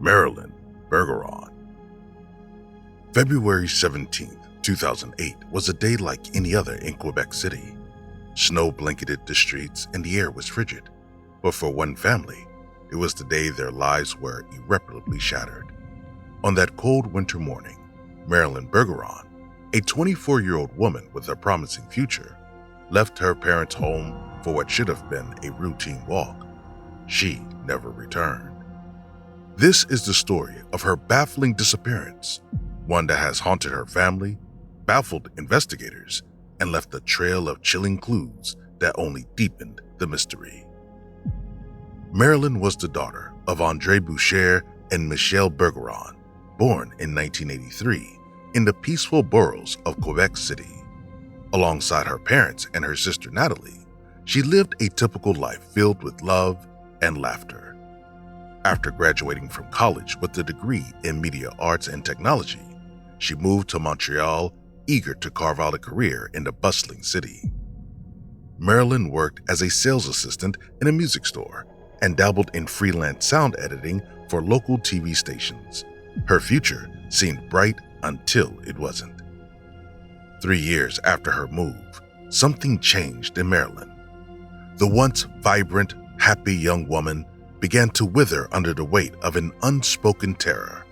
Marilyn Bergeron. February 17, 2008 was a day like any other in Quebec City. Snow blanketed the streets and the air was frigid. But for one family, it was the day their lives were irreparably shattered. On that cold winter morning, Marilyn Bergeron, a 24-year-old woman with a promising future, left her parents' home for what should have been a routine walk. She never returned. This is the story of her baffling disappearance, one that has haunted her family, baffled investigators, and left a trail of chilling clues that only deepened the mystery. Marilyn was the daughter of André Boucher and Michelle Bergeron, born in 1983 in the peaceful boroughs of Quebec City. Alongside her parents and her sister Natalie, she lived a typical life filled with love and laughter. After graduating from college with a degree in media arts and technology, she moved to Montreal, eager to carve out a career in the bustling city. Marilyn worked as a sales assistant in a music store and dabbled in freelance sound editing for local TV stations. Her future seemed bright until it wasn't. 3 years after her move, something changed in Marilyn. The once vibrant, happy young woman began to wither under the weight of an unspoken terror.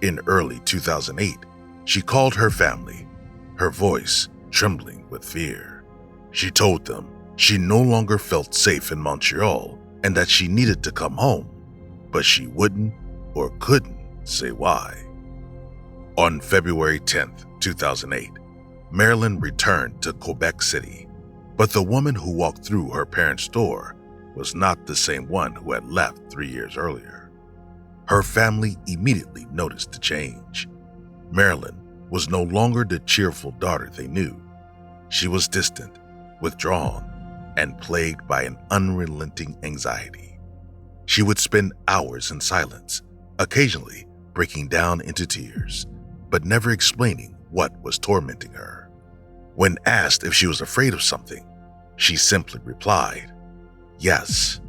In early 2008, she called her family, her voice trembling with fear. She told them she no longer felt safe in Montreal and that she needed to come home, but she wouldn't or couldn't say why. On February 10, 2008, Marilyn returned to Quebec City, but the woman who walked through her parents' door was not the same one who had left 3 years earlier. Her family immediately noticed the change. Marilyn was no longer the cheerful daughter they knew. She was distant, withdrawn, and plagued by an unrelenting anxiety. She would spend hours in silence, occasionally breaking down into tears, but never explaining what was tormenting her. When asked if she was afraid of something, she simply replied, "Yes,"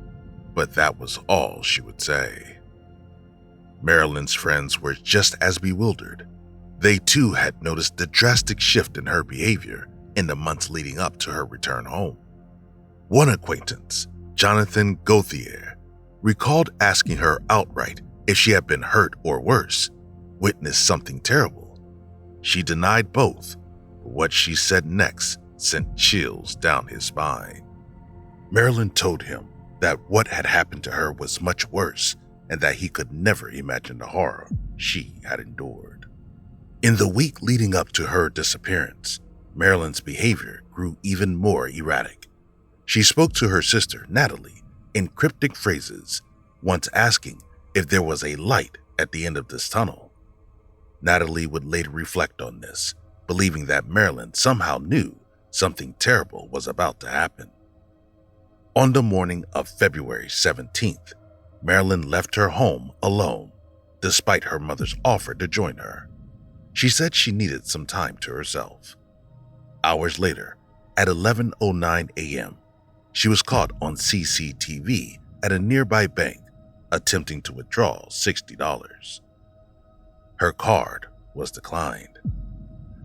but that was all she would say. Marilyn's friends were just as bewildered. They too had noticed the drastic shift in her behavior in the months leading up to her return home. One acquaintance, Jonathan Gauthier, recalled asking her outright if she had been hurt or worse, witnessed something terrible. She denied both, but what she said next sent chills down his spine. Marilyn told him that what had happened to her was much worse and that he could never imagine the horror she had endured. In the week leading up to her disappearance, Marilyn's behavior grew even more erratic. She spoke to her sister, Natalie, in cryptic phrases, once asking if there was a light at the end of this tunnel. Natalie would later reflect on this, believing that Marilyn somehow knew something terrible was about to happen. On the morning of February 17th, Marilyn left her home alone, despite her mother's offer to join her. She said she needed some time to herself. Hours later, at 11:09 a.m., she was caught on CCTV at a nearby bank, attempting to withdraw $60. Her card was declined.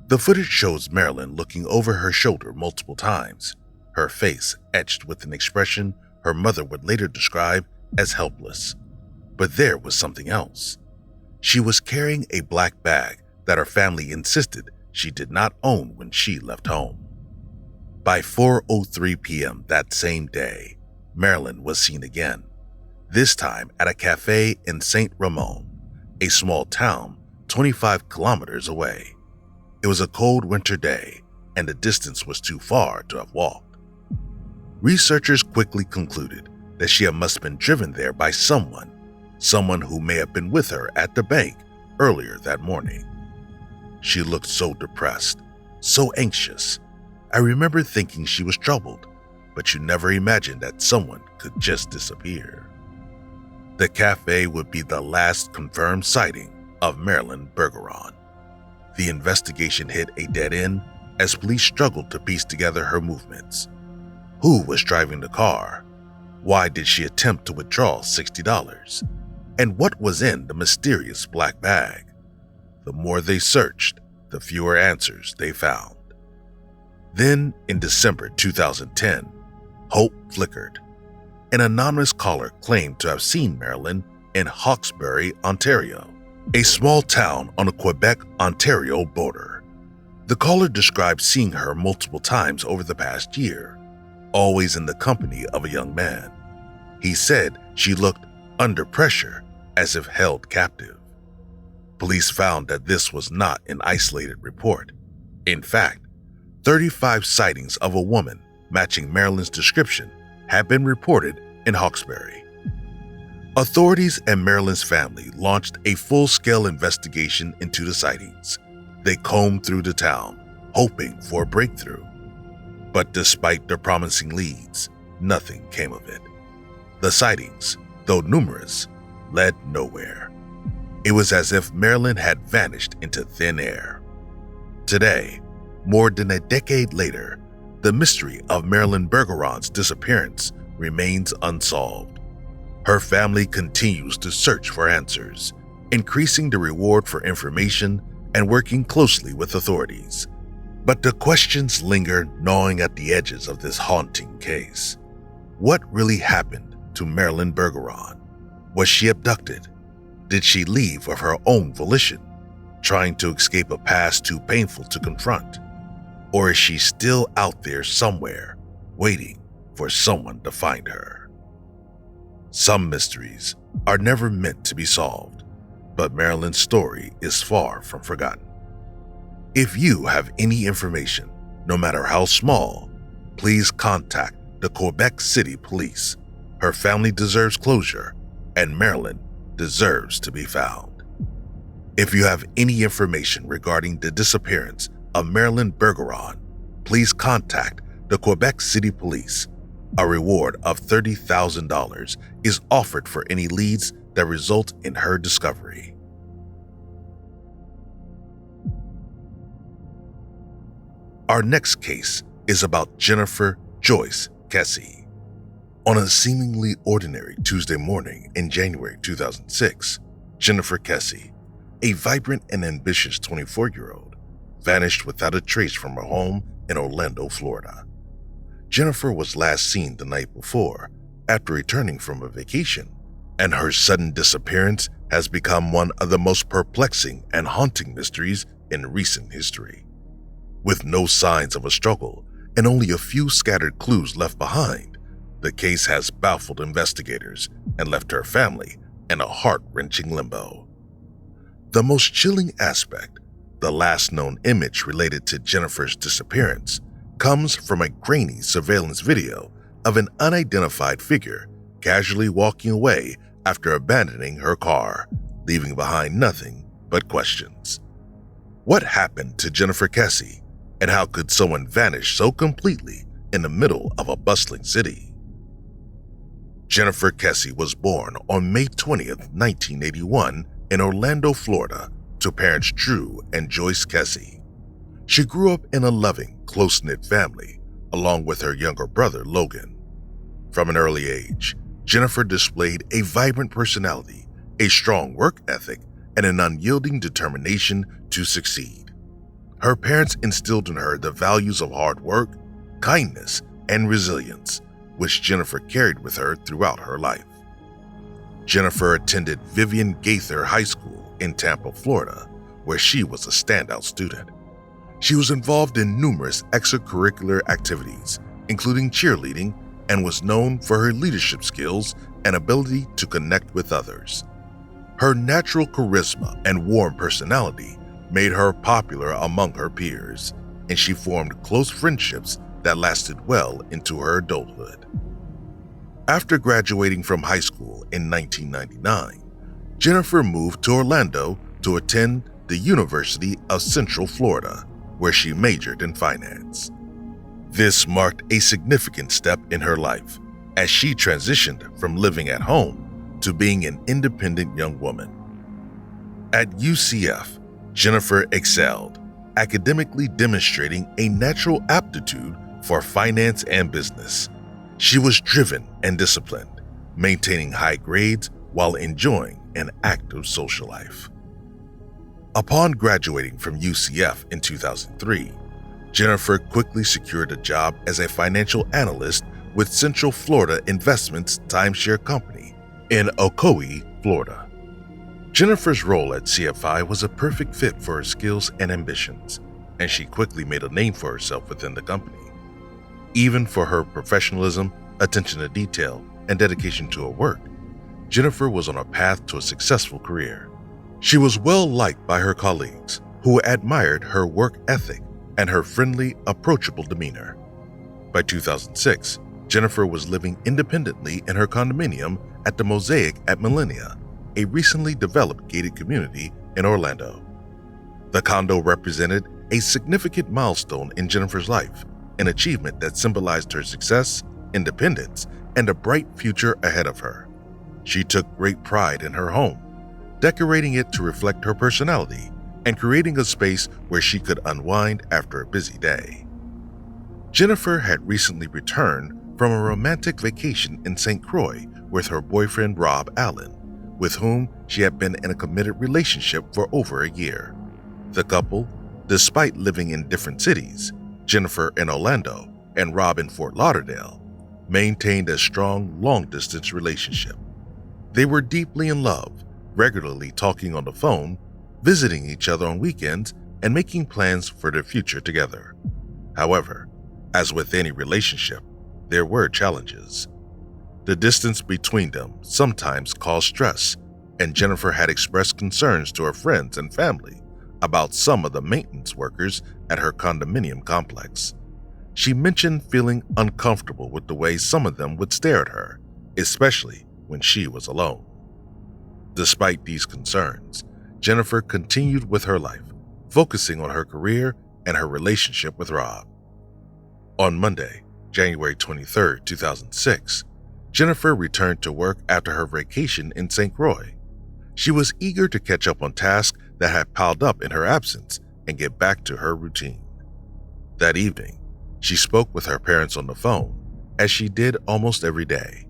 The footage shows Marilyn looking over her shoulder multiple times, her face etched with an expression her mother would later describe as helpless. But there was something else. She was carrying a black bag that her family insisted she did not own when she left home. By 4:03 p.m. that same day, Marilyn was seen again, this time at a cafe in Saint Ramon, a small town 25 kilometers away. It was a cold winter day, and the distance was too far to have walked. Researchers quickly concluded that she must have been driven there by someone who may have been with her at the bank earlier that morning. She looked so depressed, so anxious. I remember thinking she was troubled, but you never imagined that someone could just disappear. The cafe would be the last confirmed sighting of Marilyn Bergeron. The investigation hit a dead end as police struggled to piece together her movements. Who was driving the car? Why did she attempt to withdraw $60? and what was in the mysterious black bag. The more they searched, the fewer answers they found. Then, in December 2010, hope flickered. An anonymous caller claimed to have seen Marilyn in Hawkesbury, Ontario, a small town on the Quebec-Ontario border. The caller described seeing her multiple times over the past year, always in the company of a young man. He said she looked under pressure, as if held captive. Police found that this was not an isolated report. In fact, 35 sightings of a woman matching Marilyn's description had been reported in Hawkesbury. Authorities and Marilyn's family launched a full-scale investigation into the sightings. They combed through the town, hoping for a breakthrough. But despite their promising leads, nothing came of it. The sightings, though numerous, led nowhere. It was as if Marilyn had vanished into thin air. Today, more than a decade later, the mystery of Marilyn Bergeron's disappearance remains unsolved. Her family continues to search for answers, increasing the reward for information and working closely with authorities. But the questions linger, gnawing at the edges of this haunting case. What really happened to Marilyn Bergeron? Was she abducted? Did she leave of her own volition, trying to escape a past too painful to confront? Or is she still out there somewhere, waiting for someone to find her? Some mysteries are never meant to be solved, but Marilyn's story is far from forgotten. If you have any information, no matter how small, please contact the Quebec City Police. Her family deserves closure, and Marilyn deserves to be found. If you have any information regarding the disappearance of Marilyn Bergeron, please contact the Quebec City Police. A reward of $30,000 is offered for any leads that result in her discovery. Our next case is about JenniferJoyce Kesse. On a seemingly ordinary Tuesday morning in January 2006, Jennifer Kesse, a vibrant and ambitious 24-year-old, vanished without a trace from her home in Orlando, Florida. Jennifer was last seen the night before, after returning from a vacation, and her sudden disappearance has become one of the most perplexing and haunting mysteries in recent history. With no signs of a struggle and only a few scattered clues left behind, the case has baffled investigators and left her family in a heart-wrenching limbo. The most chilling aspect, the last known image related to Jennifer's disappearance, comes from a grainy surveillance video of an unidentified figure casually walking away after abandoning her car, leaving behind nothing but questions. What happened to Jennifer Kesse, and how could someone vanish so completely in the middle of a bustling city? Jennifer Kesse was born on May 20th, 1981 in Orlando, Florida, to parents Drew and Joyce Kesse. She grew up in a loving, close-knit family, along with her younger brother, Logan. From an early age, Jennifer displayed a vibrant personality, a strong work ethic, and an unyielding determination to succeed. Her parents instilled in her the values of hard work, kindness, and resilience, which Jennifer carried with her throughout her life. Jennifer attended Vivian Gaither High School in Tampa, Florida, where she was a standout student. She was involved in numerous extracurricular activities, including cheerleading, and was known for her leadership skills and ability to connect with others. Her natural charisma and warm personality made her popular among her peers, and she formed close friendships that lasted well into her adulthood. After graduating from high school in 1999, Jennifer moved to Orlando to attend the University of Central Florida, where she majored in finance. This marked a significant step in her life, as she transitioned from living at home to being an independent young woman. At UCF, Jennifer excelled, academically demonstrating a natural aptitude for finance and business. She was driven and disciplined, maintaining high grades while enjoying and active social life. Upon graduating from UCF in 2003, Jennifer quickly secured a job as a financial analyst with Central Florida Investments Timeshare Company in Ocoee, Florida. Jennifer's role at CFI was a perfect fit for her skills and ambitions, and she quickly made a name for herself within the company. Even for her professionalism, attention to detail, and dedication to her work, Jennifer was on a path to a successful career. She was well liked by her colleagues, who admired her work ethic and her friendly, approachable demeanor. By 2006, Jennifer was living independently in her condominium at the Mosaic at Millenia, a recently developed gated community in Orlando. The condo represented a significant milestone in Jennifer's life, an achievement that symbolized her success, independence, and a bright future ahead of her. She took great pride in her home, decorating it to reflect her personality and creating a space where she could unwind after a busy day. Jennifer had recently returned from a romantic vacation in St. Croix with her boyfriend Rob Allen, with whom she had been in a committed relationship for over a year. The couple, despite living in different cities, Jennifer in Orlando and Rob in Fort Lauderdale, maintained a strong long-distance relationship. They were deeply in love, regularly talking on the phone, visiting each other on weekends, and making plans for their future together. However, as with any relationship, there were challenges. The distance between them sometimes caused stress, and Jennifer had expressed concerns to her friends and family about some of the maintenance workers at her condominium complex. She mentioned feeling uncomfortable with the way some of them would stare at her, especially when she was alone. Despite these concerns, Jennifer continued with her life, focusing on her career and her relationship with Rob. On Monday, January 23, 2006, Jennifer returned to work after her vacation in St. Croix. She was eager to catch up on tasks that had piled up in her absence and get back to her routine. That evening, she spoke with her parents on the phone, as she did almost every day.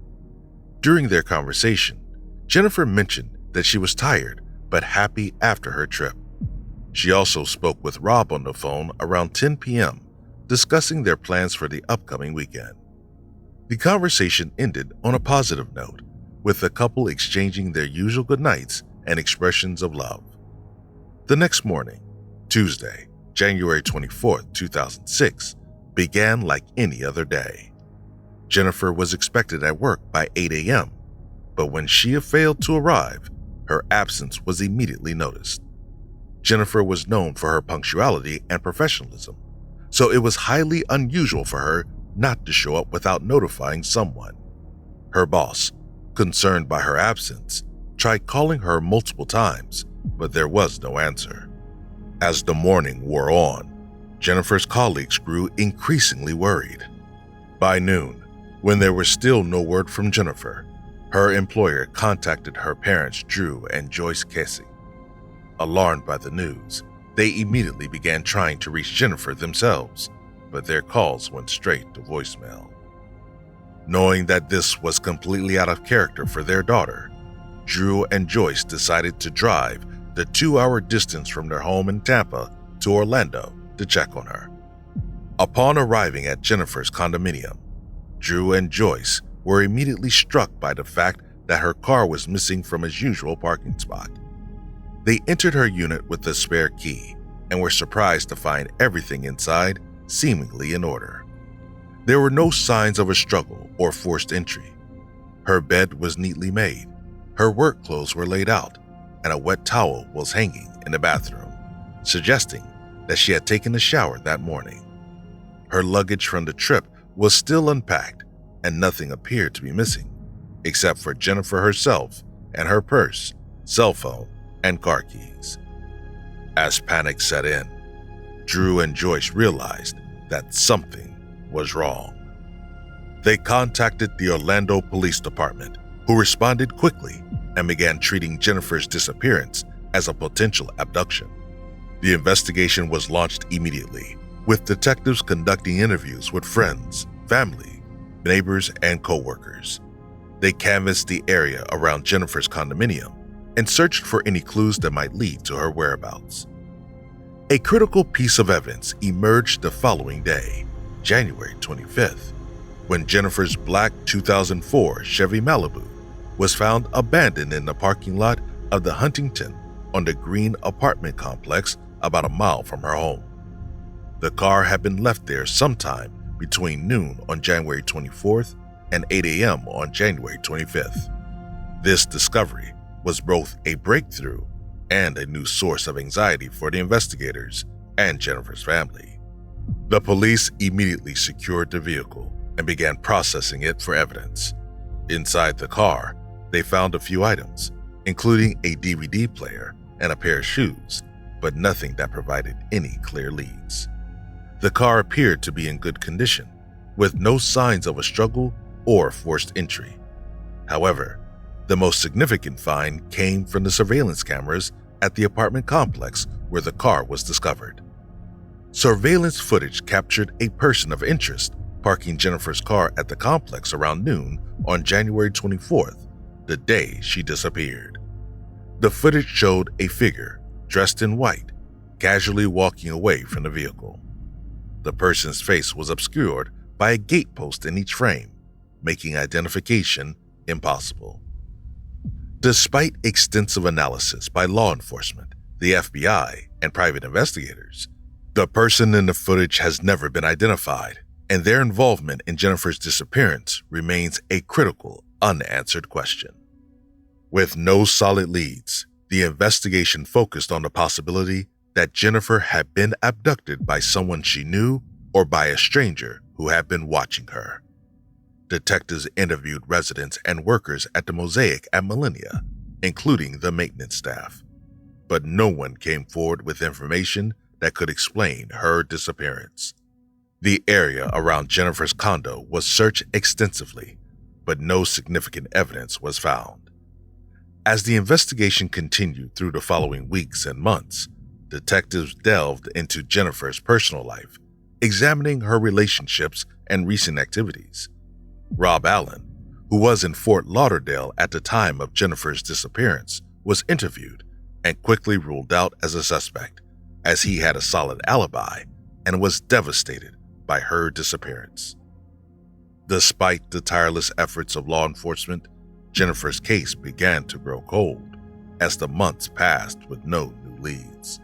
During their conversation, Jennifer mentioned that she was tired but happy after her trip. She also spoke with Rob on the phone around 10 p.m., discussing their plans for the upcoming weekend. The conversation ended on a positive note, with the couple exchanging their usual goodnights and expressions of love. The next morning, Tuesday, January 24, 2006, began like any other day. Jennifer was expected at work by 8 a.m., but when she failed to arrive, her absence was immediately noticed. Jennifer was known for her punctuality and professionalism, so it was highly unusual for her not to show up without notifying someone. Her boss, concerned by her absence, tried calling her multiple times, but there was no answer. As the morning wore on, Jennifer's colleagues grew increasingly worried. By noon, when there was still no word from Jennifer, her employer contacted her parents, Drew and Joyce Kesse. Alarmed by the news, they immediately began trying to reach Jennifer themselves, but their calls went straight to voicemail. Knowing that this was completely out of character for their daughter, Drew and Joyce decided to drive the 2-hour distance from their home in Tampa to Orlando to check on her. Upon arriving at Jennifer's condominium, Drew and Joyce were immediately struck by the fact that her car was missing from its usual parking spot. They entered her unit with a spare key and were surprised to find everything inside seemingly in order. There were no signs of a struggle or forced entry. Her bed was neatly made, her work clothes were laid out, and a wet towel was hanging in the bathroom, suggesting that she had taken a shower that morning. Her luggage from the trip was still unpacked, and nothing appeared to be missing, except for Jennifer herself and her purse, cell phone, and car keys. As panic set in, Drew and Joyce realized that something was wrong. They contacted the Orlando Police Department, who responded quickly and began treating Jennifer's disappearance as a potential abduction. The investigation was launched immediately, with detectives conducting interviews with friends, family, neighbors, and co-workers. They canvassed the area around Jennifer's condominium, and searched for any clues that might lead to her whereabouts. A critical piece of evidence emerged the following day, January 25th, when Jennifer's black 2004 Chevy Malibu was found abandoned in the parking lot of the Huntington on the Green apartment complex about a mile from her home. The car had been left there sometime between noon on January 24th and 8 a.m. on January 25th. This discovery was both a breakthrough and a new source of anxiety for the investigators and Jennifer's family. The police immediately secured the vehicle and began processing it for evidence. Inside the car, they found a few items, including a DVD player and a pair of shoes, but nothing that provided any clear leads. The car appeared to be in good condition, with no signs of a struggle or forced entry. However, the most significant find came from the surveillance cameras at the apartment complex where the car was discovered. Surveillance footage captured a person of interest parking Jennifer's car at the complex around noon on January 24th, the day she disappeared. The footage showed a figure dressed in white, casually walking away from the vehicle. The person's face was obscured by a gatepost in each frame, making identification impossible. Despite extensive analysis by law enforcement, the FBI, and private investigators, the person in the footage has never been identified, and their involvement in Jennifer's disappearance remains a critical, unanswered question. With no solid leads, the investigation focused on the possibility that Jennifer had been abducted by someone she knew or by a stranger who had been watching her. Detectives interviewed residents and workers at the Mosaic at Millennia, including the maintenance staff, but no one came forward with information that could explain her disappearance. The area around Jennifer's condo was searched extensively, but no significant evidence was found. As the investigation continued through the following weeks and months, detectives delved into Jennifer's personal life, examining her relationships and recent activities. Rob Allen, who was in Fort Lauderdale at the time of Jennifer's disappearance, was interviewed and quickly ruled out as a suspect, as he had a solid alibi and was devastated by her disappearance. Despite the tireless efforts of law enforcement, Jennifer's case began to grow cold as the months passed with no new leads.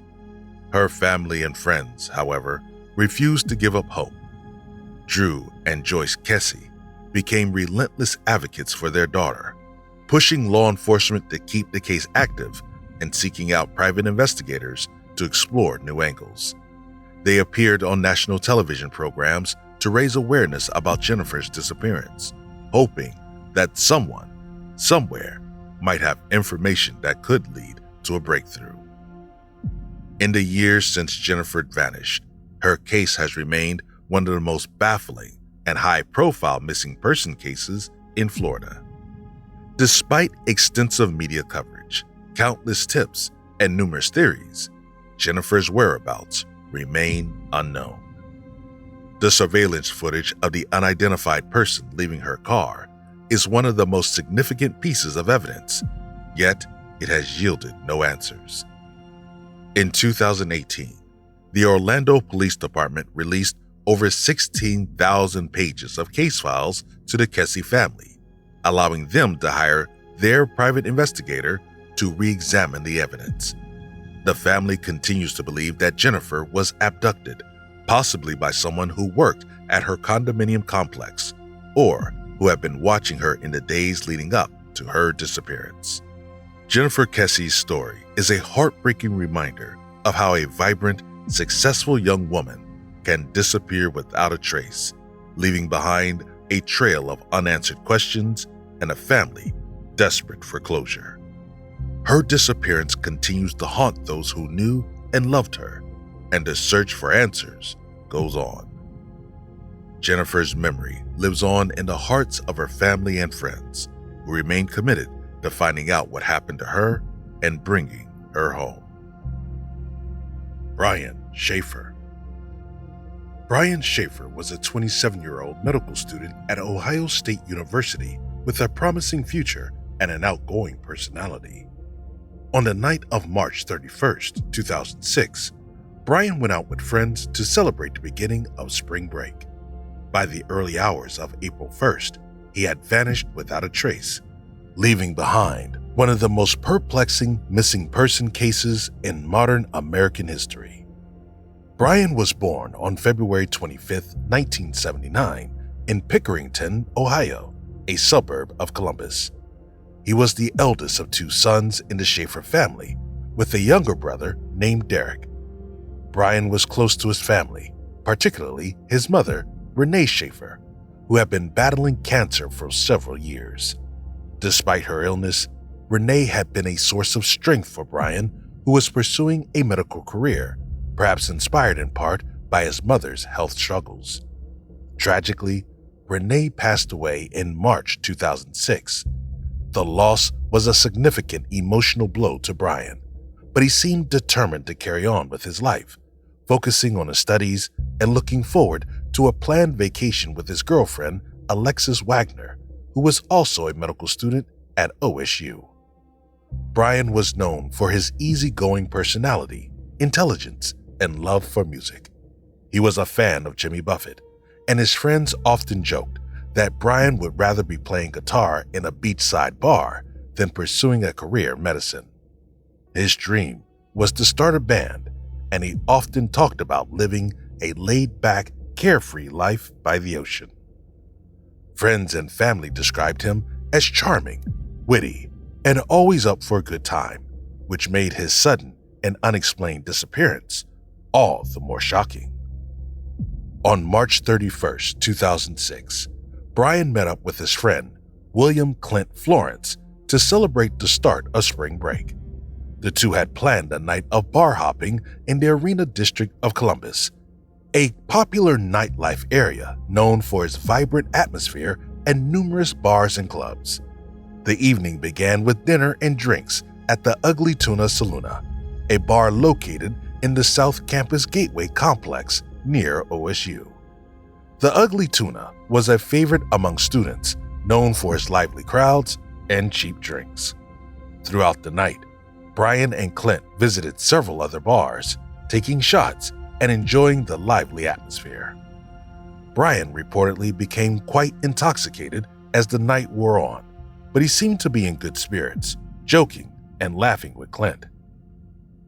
Her family and friends, however, refused to give up hope. Drew and Joyce Kesse became relentless advocates for their daughter, pushing law enforcement to keep the case active and seeking out private investigators to explore new angles. They appeared on national television programs to raise awareness about Jennifer's disappearance, hoping that someone, somewhere, might have information that could lead to a breakthrough. In the years since Jennifer vanished, her case has remained one of the most baffling and high-profile missing person cases in Florida. Despite extensive media coverage, countless tips, and numerous theories, Jennifer's whereabouts remain unknown. The surveillance footage of the unidentified person leaving her car is one of the most significant pieces of evidence, yet it has yielded no answers. In 2018, the Orlando Police Department released over 16,000 pages of case files to the Kesse family, allowing them to hire their private investigator to re-examine the evidence. The family continues to believe that Jennifer was abducted, possibly by someone who worked at her condominium complex or who had been watching her in the days leading up to her disappearance. Jennifer Kesse's story is a heartbreaking reminder of how a vibrant, successful young woman can disappear without a trace, leaving behind a trail of unanswered questions and a family desperate for closure. Her disappearance continues to haunt those who knew and loved her, and the search for answers goes on. Jennifer's memory lives on in the hearts of her family and friends, who remain committed to finding out what happened to her and bringing her home. Brian Shaffer. Brian Shaffer was a 27-year-old medical student at Ohio State University with a promising future and an outgoing personality. On the night of March 31st, 2006, Brian went out with friends to celebrate the beginning of spring break. By the early hours of April 1st, he had vanished without a trace, leaving behind one of the most perplexing missing person cases in modern American history. Brian was born on February 25, 1979, in Pickerington, Ohio, a suburb of Columbus. He was the eldest of two sons in the Shaffer family, with a younger brother named Derek. Brian was close to his family, particularly his mother, Renee Shaffer, who had been battling cancer for several years. Despite her illness, Renee had been a source of strength for Brian, who was pursuing a medical career, perhaps inspired in part by his mother's health struggles. Tragically, Renee passed away in March 2006. The loss was a significant emotional blow to Brian, but he seemed determined to carry on with his life, focusing on his studies and looking forward to a planned vacation with his girlfriend, Alexis Wagner, who was also a medical student at OSU. Brian was known for his easygoing personality, intelligence, and love for music. He was a fan of Jimmy Buffett, and his friends often joked that Brian would rather be playing guitar in a beachside bar than pursuing a career in medicine. His dream was to start a band, and he often talked about living a laid-back, carefree life by the ocean. Friends and family described him as charming, witty, and always up for a good time, which made his sudden and unexplained disappearance all the more shocking. On March 31st, 2006, Brian met up with his friend, William Clint Florence, to celebrate the start of spring break. The two had planned a night of bar hopping in the Arena District of Columbus, a popular nightlife area known for its vibrant atmosphere and numerous bars and clubs. The evening began with dinner and drinks at the Ugly Tuna Saloona, a bar located in the South Campus Gateway complex near OSU. The Ugly Tuna was a favorite among students, known for its lively crowds and cheap drinks. Throughout the night, Brian and Clint visited several other bars, taking shots and enjoying the lively atmosphere. Brian reportedly became quite intoxicated as the night wore on, but he seemed to be in good spirits, joking and laughing with Clint.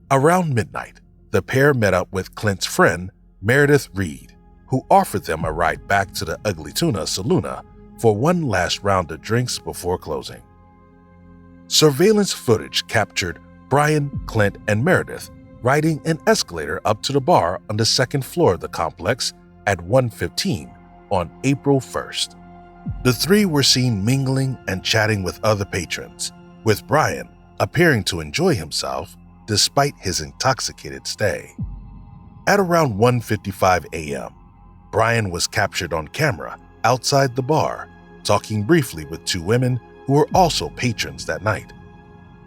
Around midnight, the pair met up with Clint's friend, Meredith Reed, who offered them a ride back to the Ugly Tuna Saloona for one last round of drinks before closing. Surveillance footage captured Brian, Clint, and Meredith riding an escalator up to the bar on the second floor of the complex at 1:15 on April 1st. The three were seen mingling and chatting with other patrons, with Brian appearing to enjoy himself despite his intoxicated stay. At around 1:55 a.m., Brian was captured on camera outside the bar, talking briefly with two women who were also patrons that night.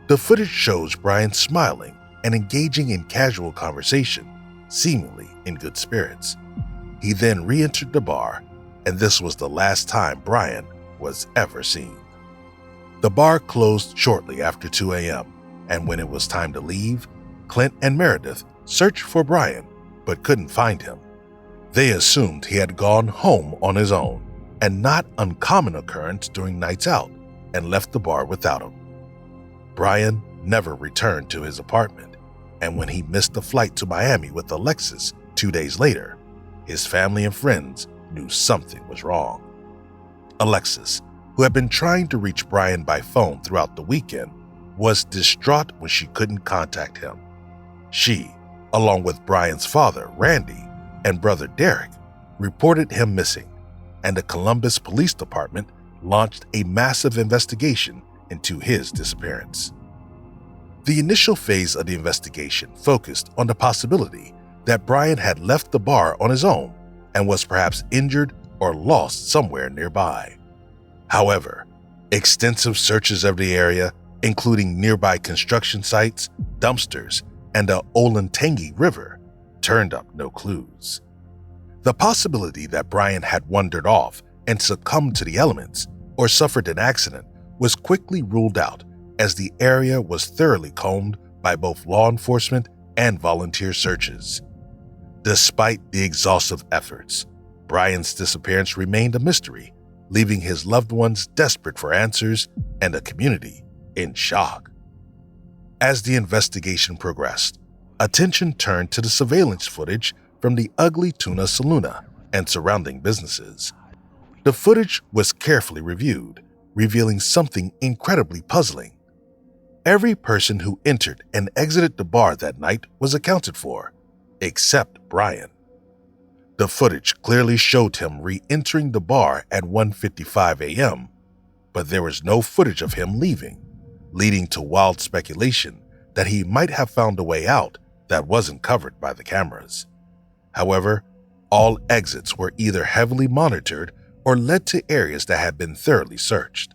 The footage shows Brian smiling and engaging in casual conversation, seemingly in good spirits. He then re-entered the bar, and this was the last time Brian was ever seen. The bar closed shortly after 2 a.m., and when it was time to leave, Clint and Meredith searched for Brian but couldn't find him. They assumed he had gone home on his own, a not uncommon occurrence during nights out, and left the bar without him. Brian never returned to his apartment, and when he missed the flight to Miami with Alexis 2 days later, his family and friends knew something was wrong. Alexis, who had been trying to reach Brian by phone throughout the weekend, was distraught when she couldn't contact him. She, along with Brian's father, Randy, and brother Derek, reported him missing, and the Columbus Police Department launched a massive investigation into his disappearance. The initial phase of the investigation focused on the possibility that Brian had left the bar on his own and was perhaps injured or lost somewhere nearby. However, extensive searches of the area, including nearby construction sites, dumpsters, and the Olentangy River, turned up no clues. The possibility that Brian had wandered off and succumbed to the elements or suffered an accident was quickly ruled out as the area was thoroughly combed by both law enforcement and volunteer searches. Despite the exhaustive efforts, Brian's disappearance remained a mystery, leaving his loved ones desperate for answers and the community in shock. As the investigation progressed, attention turned to the surveillance footage from the Ugly Tuna Saloona and surrounding businesses. The footage was carefully reviewed, revealing something incredibly puzzling. Every person who entered and exited the bar that night was accounted for, except Brian. The footage clearly showed him re-entering the bar at 1:55 a.m., but there was no footage of him leaving, leading to wild speculation that he might have found a way out that wasn't covered by the cameras. However, all exits were either heavily monitored or led to areas that had been thoroughly searched.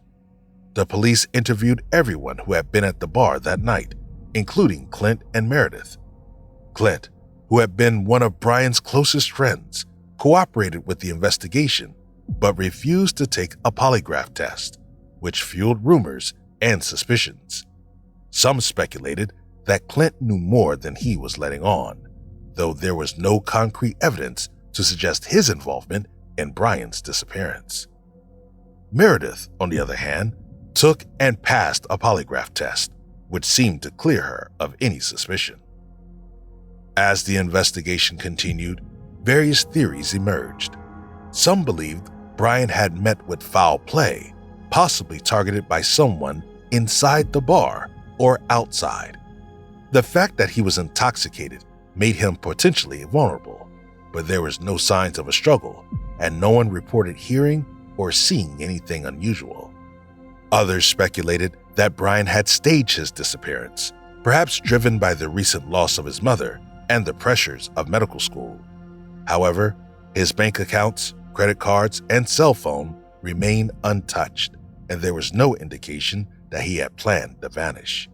The police interviewed everyone who had been at the bar that night, including Clint and Meredith. Clint, who had been one of Brian's closest friends, cooperated with the investigation but refused to take a polygraph test, which fueled rumors and suspicions. Some speculated that Clint knew more than he was letting on, though there was no concrete evidence to suggest his involvement in Brian's disappearance. Meredith, on the other hand, took and passed a polygraph test, which seemed to clear her of any suspicion. As the investigation continued, various theories emerged. Some believed Brian had met with foul play, possibly targeted by someone inside the bar or outside. The fact that he was intoxicated made him potentially vulnerable, but there was no signs of a struggle, and no one reported hearing or seeing anything unusual. Others speculated that Brian had staged his disappearance, perhaps driven by the recent loss of his mother and the pressures of medical school. However, his bank accounts, credit cards, and cell phone remained untouched, and there was no indication that he had planned to vanish.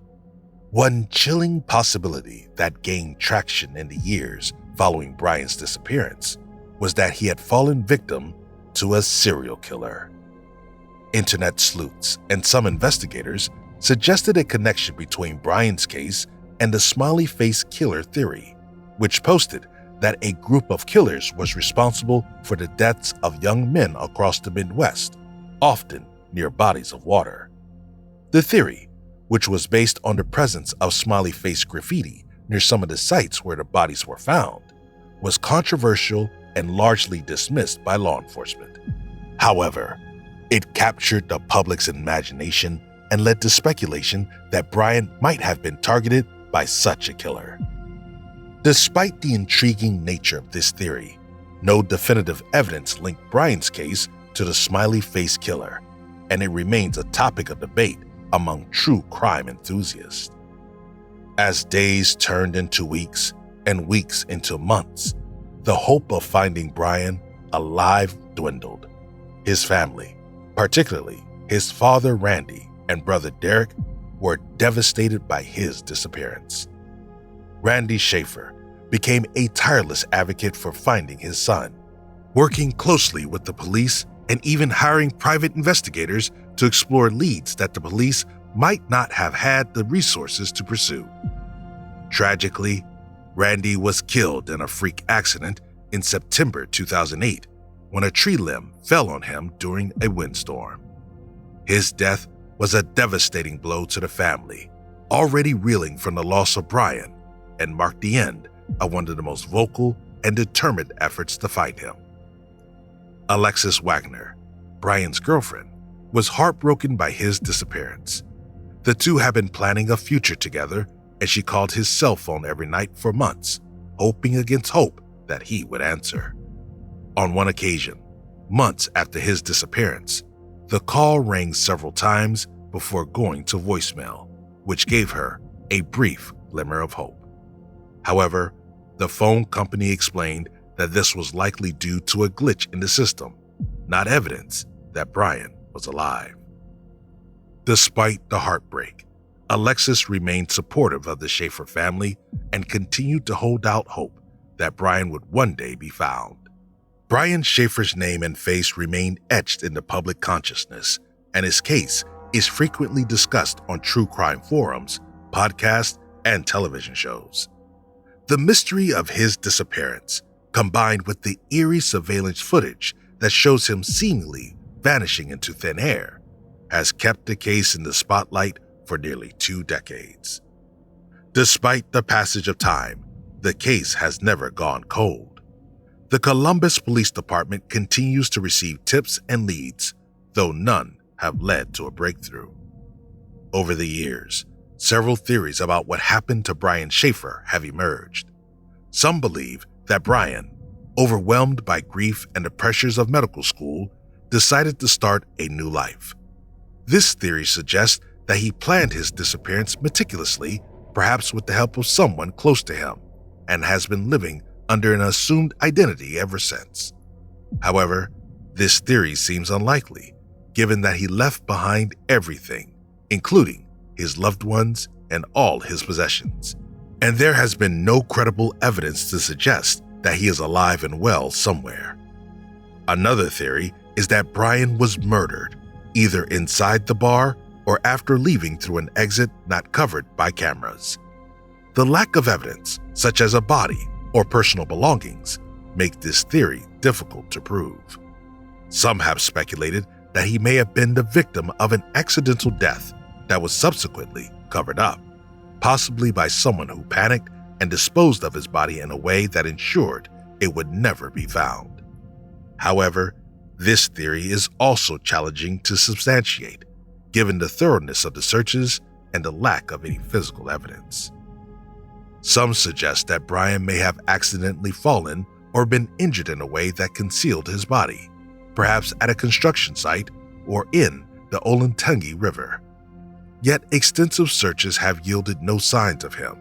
One chilling possibility that gained traction in the years following Brian's disappearance was that he had fallen victim to a serial killer. Internet sleuths and some investigators suggested a connection between Brian's case and the smiley face killer theory, which posted that a group of killers was responsible for the deaths of young men across the Midwest, often near bodies of water. The theory, which was based on the presence of smiley face graffiti near some of the sites where the bodies were found, was controversial and largely dismissed by law enforcement. However, it captured the public's imagination and led to speculation that Brian might have been targeted by such a killer. Despite the intriguing nature of this theory, no definitive evidence linked Brian's case to the smiley face killer, and it remains a topic of debate among true crime enthusiasts. As days turned into weeks and weeks into months, the hope of finding Brian alive dwindled. His family, particularly his father Randy and brother Derek, were devastated by his disappearance. Randy Shaffer became a tireless advocate for finding his son, working closely with the police and even hiring private investigators to explore leads that the police might not have had the resources to pursue. Tragically, Randy was killed in a freak accident in September 2008 when a tree limb fell on him during a windstorm. His death was a devastating blow to the family, already reeling from the loss of Brian, and marked the end of one of the most vocal and determined efforts to find him. Alexis Wagner, Brian's girlfriend, was heartbroken by his disappearance. The two had been planning a future together, and she called his cell phone every night for months, hoping against hope that he would answer. On one occasion, months after his disappearance, the call rang several times before going to voicemail, which gave her a brief glimmer of hope. However, the phone company explained that this was likely due to a glitch in the system, not evidence that Brian was alive. Despite the heartbreak, Alexis remained supportive of the Shaffer family and continued to hold out hope that Brian would one day be found. Brian Shaffer's name and face remained etched in the public consciousness, and his case is frequently discussed on true crime forums, podcasts, and television shows. The mystery of his disappearance, combined with the eerie surveillance footage that shows him seemingly vanishing into thin air, has kept the case in the spotlight for nearly 2 decades. Despite the passage of time, the case has never gone cold. The Columbus Police Department continues to receive tips and leads, though none have led to a breakthrough. Over the years, several theories about what happened to Brian Shaffer have emerged. Some believe that Brian, overwhelmed by grief and the pressures of medical school, decided to start a new life. This theory suggests that he planned his disappearance meticulously, perhaps with the help of someone close to him, and has been living under an assumed identity ever since. However, this theory seems unlikely, given that he left behind everything, including his loved ones and all his possessions, and there has been no credible evidence to suggest that he is alive and well somewhere. Another theory is that Brian was murdered, either inside the bar or after leaving through an exit not covered by cameras. The lack of evidence, such as a body or personal belongings, make this theory difficult to prove. Some have speculated that he may have been the victim of an accidental death that was subsequently covered up, possibly by someone who panicked and disposed of his body in a way that ensured it would never be found. However, this theory is also challenging to substantiate, given the thoroughness of the searches and the lack of any physical evidence. Some suggest that Brian may have accidentally fallen or been injured in a way that concealed his body, perhaps at a construction site or in the Olentangy River. Yet extensive searches have yielded no signs of him,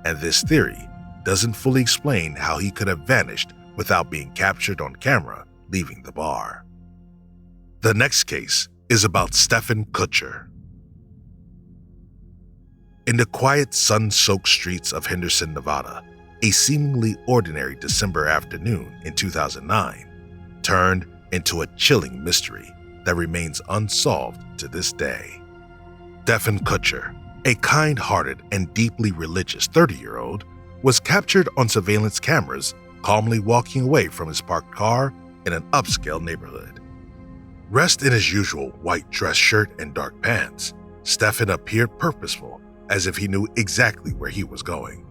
and this theory doesn't fully explain how he could have vanished without being captured on camera leaving the bar. The next case is about Stephen Koecher. In the quiet, sun-soaked streets of Henderson, Nevada, a seemingly ordinary December afternoon in 2009 turned into a chilling mystery that remains unsolved to this day. Stephen Koecher, a kind-hearted and deeply religious 30-year-old, was captured on surveillance cameras calmly walking away from his parked car in an upscale neighborhood. Dressed in his usual white dress shirt and dark pants, Stephen appeared purposeful, as if he knew exactly where he was going.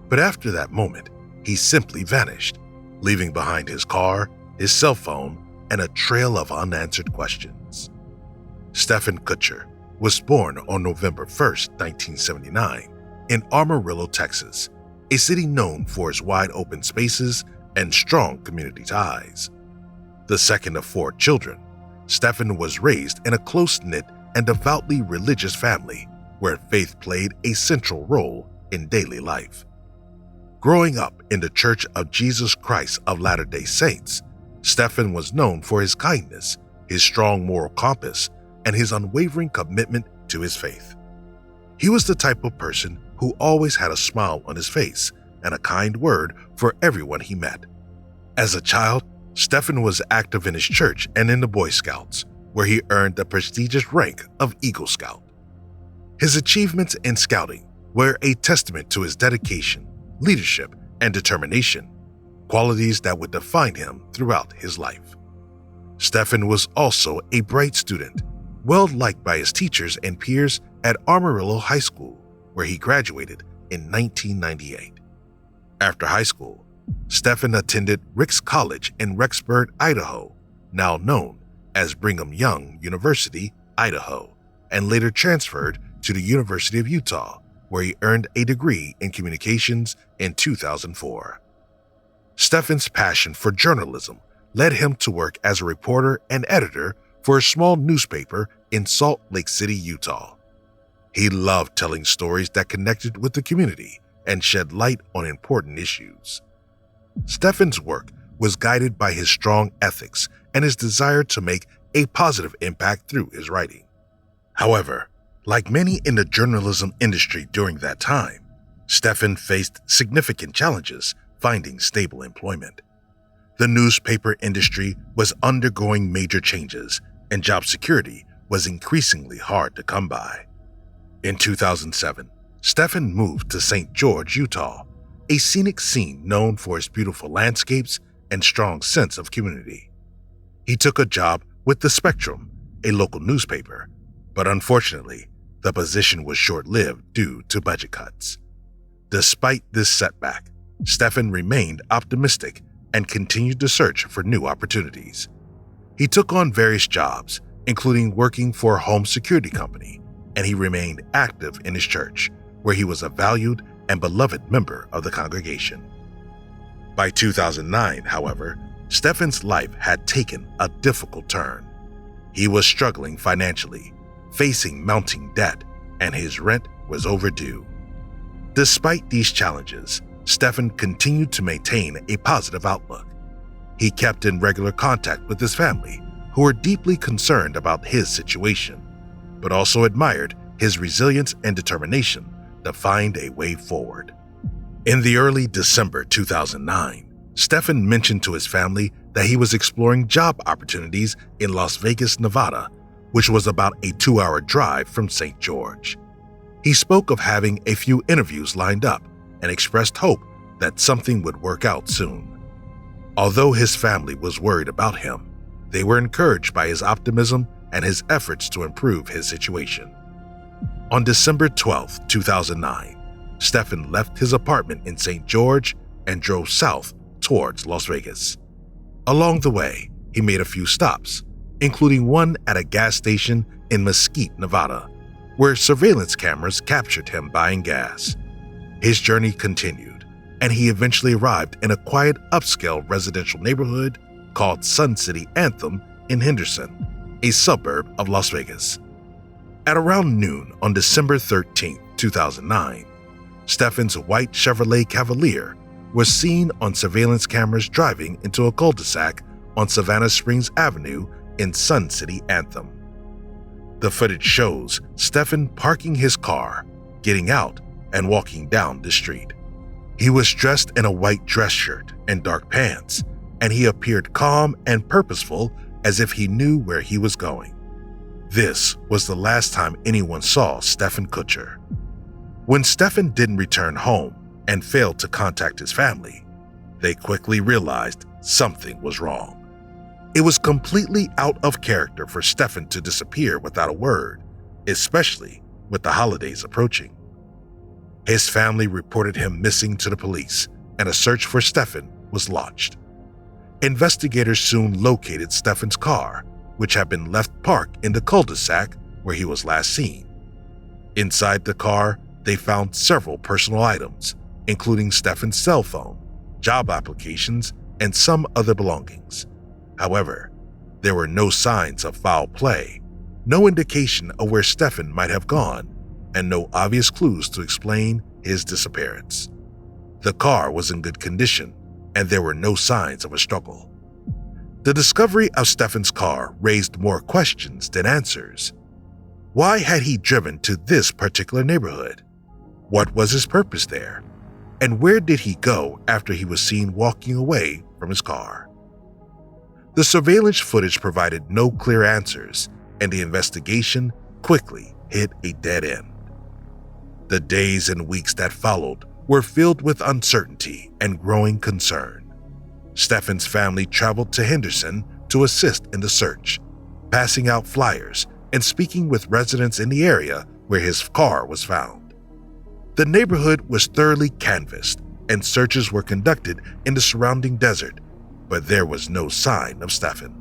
But after that moment, he simply vanished, leaving behind his car, his cell phone, and a trail of unanswered questions. Stephen Koecher was born on November 1, 1979, in Amarillo, Texas, a city known for its wide open spaces and strong community ties. The second of 4 children, Stephen was raised in a close-knit and devoutly religious family where faith played a central role in daily life. Growing up in the Church of Jesus Christ of Latter-day Saints, Stephen was known for his kindness, his strong moral compass, and his unwavering commitment to his faith. He was the type of person who always had a smile on his face and a kind word for everyone he met. As a child, Stephen was active in his church and in the Boy Scouts, where he earned the prestigious rank of Eagle Scout. His achievements in scouting were a testament to his dedication, leadership, and determination, qualities that would define him throughout his life. Stephen was also a bright student, well liked by his teachers and peers at Amarillo High School, where he graduated in 1998. After high school, Stephen attended Ricks College in Rexburg, Idaho, now known as Brigham Young University, Idaho, and later transferred to the University of Utah, where he earned a degree in communications in 2004. Stephen's passion for journalism led him to work as a reporter and editor for a small newspaper in Salt Lake City, Utah. He loved telling stories that connected with the community and shed light on important issues. Stephen's work was guided by his strong ethics and his desire to make a positive impact through his writing. However, like many in the journalism industry during that time, Stephen faced significant challenges finding stable employment. The newspaper industry was undergoing major changes, and job security was increasingly hard to come by. In 2007, Stephan moved to St. George, Utah, a scenic scene known for its beautiful landscapes and strong sense of community. He took a job with The Spectrum, a local newspaper, but unfortunately, the position was short-lived due to budget cuts. Despite this setback, Stephan remained optimistic and continued to search for new opportunities. He took on various jobs, including working for a home security company, and he remained active in his church, where he was a valued and beloved member of the congregation. By 2009, however, Stephan's life had taken a difficult turn. He was struggling financially, facing mounting debt, and his rent was overdue. Despite these challenges, Stephan continued to maintain a positive outlook. He kept in regular contact with his family, who were deeply concerned about his situation, but also admired his resilience and determination to find a way forward. In the early December 2009, Stephan mentioned to his family that he was exploring job opportunities in Las Vegas, Nevada, which was about a 2-hour drive from St. George. He spoke of having a few interviews lined up and expressed hope that something would work out soon. Although his family was worried about him, they were encouraged by his optimism and his efforts to improve his situation. On December 12, 2009, Stephan left his apartment in St. George and drove south towards Las Vegas. Along the way, he made a few stops, including one at a gas station in Mesquite, Nevada, where surveillance cameras captured him buying gas. His journey continued, and he eventually arrived in a quiet upscale residential neighborhood called Sun City Anthem in Henderson, a suburb of Las Vegas. At around noon on December 13, 2009, Stephan's white Chevrolet Cavalier was seen on surveillance cameras driving into a cul-de-sac on Savannah Springs Avenue in Sun City Anthem. The footage shows Stephan parking his car, getting out, and walking down the street. He was dressed in a white dress shirt and dark pants, and he appeared calm and purposeful as if he knew where he was going. This was the last time anyone saw Stephan Koecher. When Stephan didn't return home and failed to contact his family, they quickly realized something was wrong. It was completely out of character for Stephan to disappear without a word, especially with the holidays approaching. His family reported him missing to the police, and a search for Stephan was launched. Investigators soon located Stephan's car, which had been left parked in the cul-de-sac where he was last seen. Inside the car, they found several personal items, including Stephan's cell phone, job applications, and some other belongings. However, there were no signs of foul play, no indication of where Stephan might have gone, and no obvious clues to explain his disappearance. The car was in good condition, and there were no signs of a struggle. The discovery of Stephan's car raised more questions than answers. Why had he driven to this particular neighborhood? What was his purpose there? And where did he go after he was seen walking away from his car? The surveillance footage provided no clear answers, and the investigation quickly hit a dead end. The days and weeks that followed were filled with uncertainty and growing concern. Stephan's family traveled to Henderson to assist in the search, passing out flyers and speaking with residents in the area where his car was found. The neighborhood was thoroughly canvassed, and searches were conducted in the surrounding desert, but there was no sign of Stephan.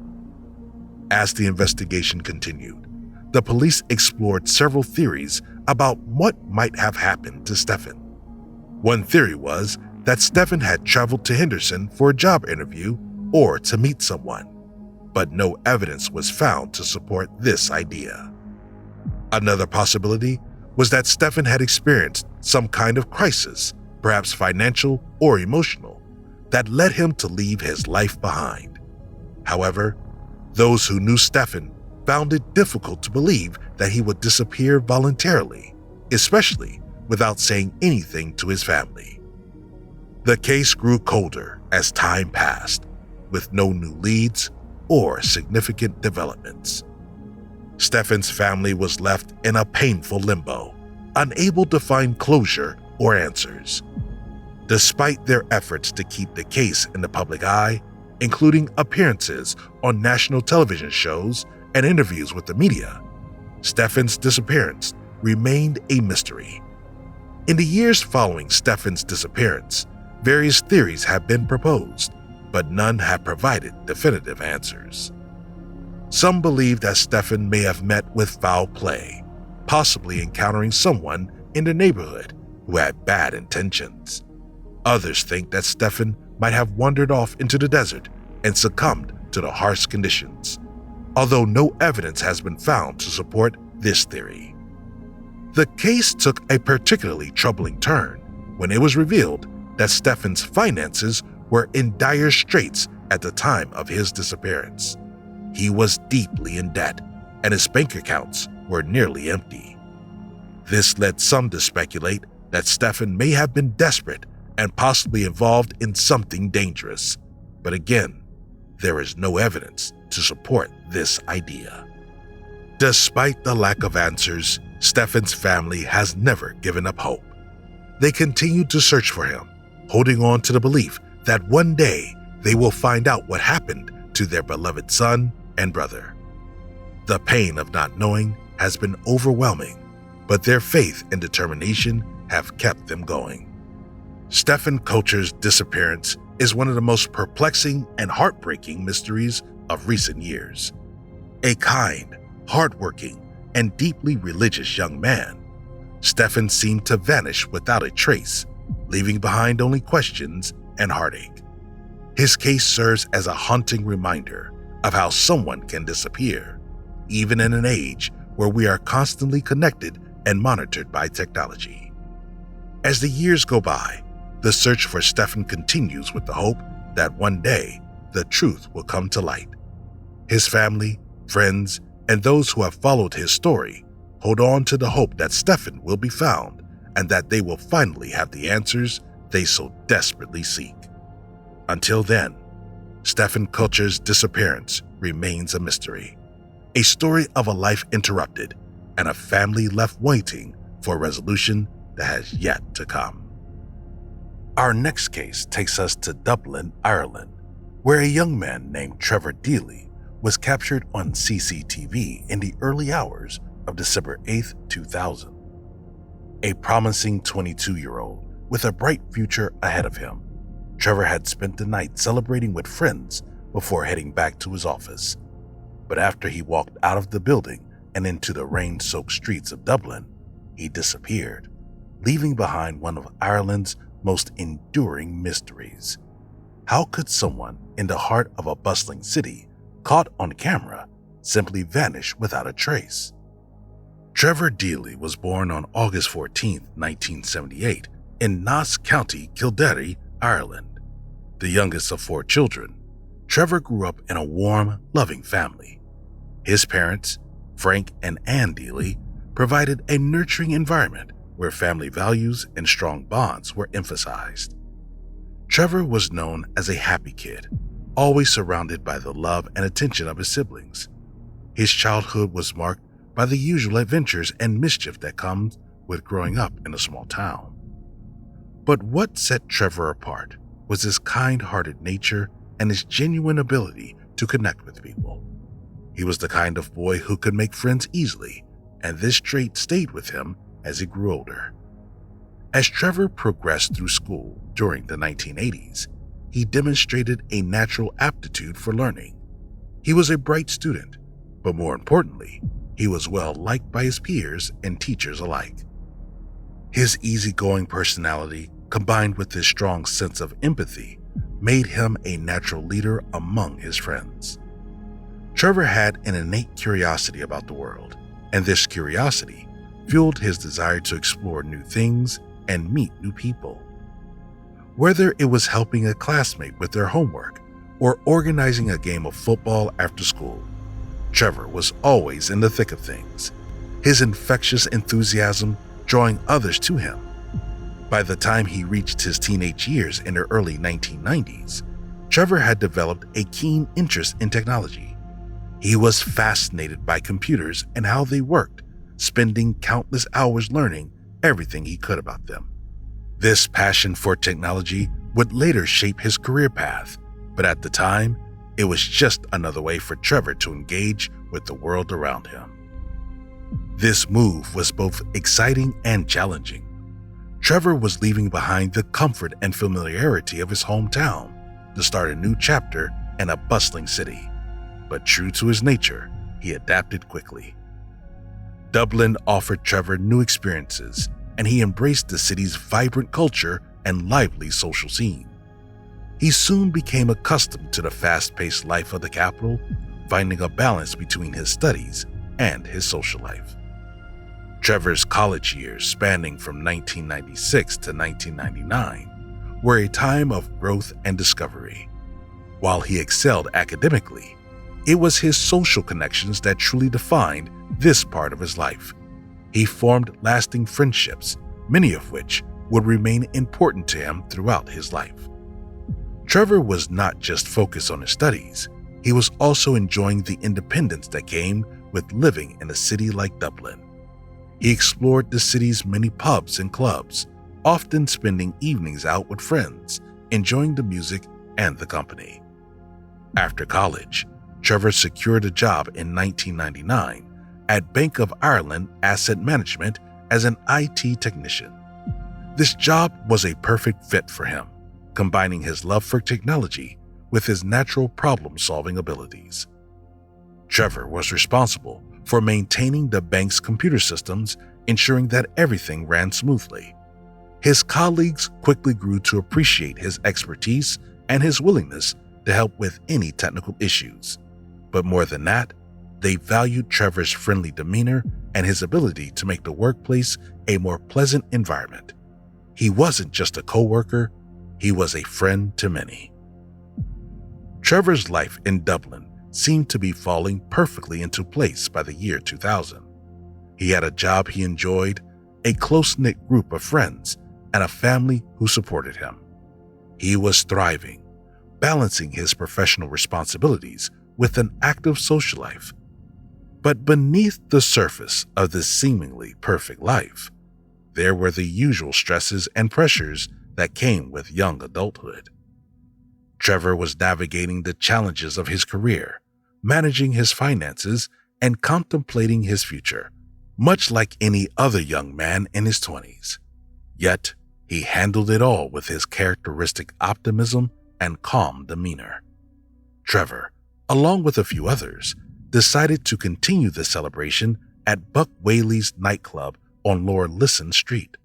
As the investigation continued, the police explored several theories about what might have happened to Stephan. One theory was that Stephan had traveled to Henderson for a job interview or to meet someone, but no evidence was found to support this idea. Another possibility was that Stephan had experienced some kind of crisis, perhaps financial or emotional, that led him to leave his life behind. However, those who knew Stephan found it difficult to believe that he would disappear voluntarily, especially without saying anything to his family. The case grew colder as time passed, with no new leads or significant developments. Stephen's family was left in a painful limbo, unable to find closure or answers. Despite their efforts to keep the case in the public eye, including appearances on national television shows and interviews with the media, Stephen's disappearance remained a mystery. In the years following Stephen's disappearance, various theories have been proposed, but none have provided definitive answers. Some believe that Stephen may have met with foul play, possibly encountering someone in the neighborhood who had bad intentions. Others think that Stephen might have wandered off into the desert and succumbed to the harsh conditions, although no evidence has been found to support this theory. The case took a particularly troubling turn when it was revealed that Stephen's finances were in dire straits at the time of his disappearance. He was deeply in debt, and his bank accounts were nearly empty. This led some to speculate that Stephen may have been desperate and possibly involved in something dangerous. But again, there is no evidence to support this idea. Despite the lack of answers, Stephen's family has never given up hope. They continue to search for him, holding on to the belief that one day they will find out what happened to their beloved son and brother. The pain of not knowing has been overwhelming, but their faith and determination have kept them going. Stephen Koecher's disappearance is one of the most perplexing and heartbreaking mysteries of recent years. A kind, hardworking, and deeply religious young man, Stephen seemed to vanish without a trace, leaving behind only questions and heartache. His case serves as a haunting reminder of how someone can disappear, even in an age where we are constantly connected and monitored by technology. As the years go by, the search for Stephen continues with the hope that one day the truth will come to light. His family, friends, and those who have followed his story hold on to the hope that Stephen will be found and that they will finally have the answers they so desperately seek. Until then, Stephen Koecher's disappearance remains a mystery, a story of a life interrupted and a family left waiting for a resolution that has yet to come. Our next case takes us to Dublin, Ireland, where a young man named Trevor Deely was captured on CCTV in the early hours of December 8, 2000. A promising 22-year-old with a bright future ahead of him, Trevor had spent the night celebrating with friends before heading back to his office. But after he walked out of the building and into the rain-soaked streets of Dublin, he disappeared, leaving behind one of Ireland's most enduring mysteries. How could someone in the heart of a bustling city, caught on camera, simply vanish without a trace? Trevor Deely was born on August 14, 1978, in Naas County, Kildare, Ireland. The youngest of 4 children, Trevor grew up in a warm, loving family. His parents, Frank and Ann Deely, provided a nurturing environment where family values and strong bonds were emphasized. Trevor was known as a happy kid, always surrounded by the love and attention of his siblings. His childhood was marked by the usual adventures and mischief that comes with growing up in a small town. But what set Trevor apart was his kind-hearted nature and his genuine ability to connect with people. He was the kind of boy who could make friends easily, and this trait stayed with him as he grew older. As Trevor progressed through school during the 1980s, he demonstrated a natural aptitude for learning. He was a bright student, but more importantly, he was well liked by his peers and teachers alike. His easygoing personality, combined with his strong sense of empathy, made him a natural leader among his friends. Trevor had an innate curiosity about the world, and this curiosity fueled his desire to explore new things and meet new people. Whether it was helping a classmate with their homework or organizing a game of football after school, Trevor was always in the thick of things, his infectious enthusiasm drawing others to him. By the time he reached his teenage years in the early 1990s, Trevor had developed a keen interest in technology. He was fascinated by computers and how they worked, spending countless hours learning everything he could about them. This passion for technology would later shape his career path, but at the time, it was just another way for Trevor to engage with the world around him. This move was both exciting and challenging. Trevor was leaving behind the comfort and familiarity of his hometown to start a new chapter in a bustling city. But true to his nature, he adapted quickly. Dublin offered Trevor new experiences, and he embraced the city's vibrant culture and lively social scene. He soon became accustomed to the fast-paced life of the capital, finding a balance between his studies and his social life. Trevor's college years, spanning from 1996 to 1999, were a time of growth and discovery. While he excelled academically, it was his social connections that truly defined this part of his life. He formed lasting friendships, many of which would remain important to him throughout his life. Trevor was not just focused on his studies, he was also enjoying the independence that came with living in a city like Dublin. He explored the city's many pubs and clubs, often spending evenings out with friends, enjoying the music and the company. After college, Trevor secured a job in 1999 at Bank of Ireland Asset Management as an IT technician. This job was a perfect fit for him, combining his love for technology with his natural problem-solving abilities. Trevor was responsible for maintaining the bank's computer systems, ensuring that everything ran smoothly. His colleagues quickly grew to appreciate his expertise and his willingness to help with any technical issues. But more than that, they valued Trevor's friendly demeanor and his ability to make the workplace a more pleasant environment. He wasn't just a coworker, he was a friend to many. Trevor's life in Dublin seemed to be falling perfectly into place by the year 2000. He had a job he enjoyed, a close-knit group of friends, and a family who supported him. He was thriving, balancing his professional responsibilities with an active social life. But beneath the surface of this seemingly perfect life, there were the usual stresses and pressures that came with young adulthood. Trevor was navigating the challenges of his career, managing his finances, and contemplating his future, much like any other young man in his 20s. Yet, he handled it all with his characteristic optimism and calm demeanor. Trevor, along with a few others, decided to continue the celebration at Buck Whaley's nightclub on Lower Lisson Street.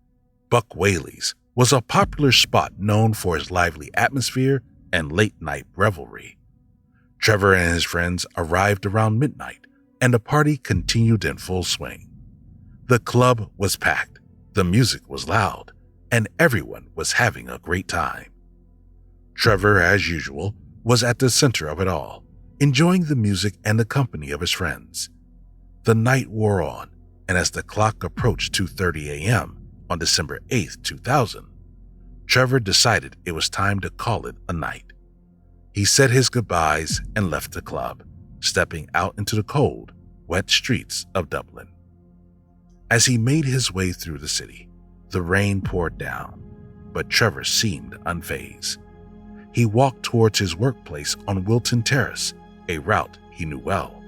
Buck Whaley's was a popular spot known for its lively atmosphere and late-night revelry. Trevor and his friends arrived around midnight, and the party continued in full swing. The club was packed, the music was loud, and everyone was having a great time. Trevor, as usual, was at the center of it all, enjoying the music and the company of his friends. The night wore on, and as the clock approached 2:30 a.m. on December 8, 2000, Trevor decided it was time to call it a night. He said his goodbyes and left the club, stepping out into the cold, wet streets of Dublin. As he made his way through the city, the rain poured down, but Trevor seemed unfazed. He walked towards his workplace on Wilton Terrace, a route he knew well.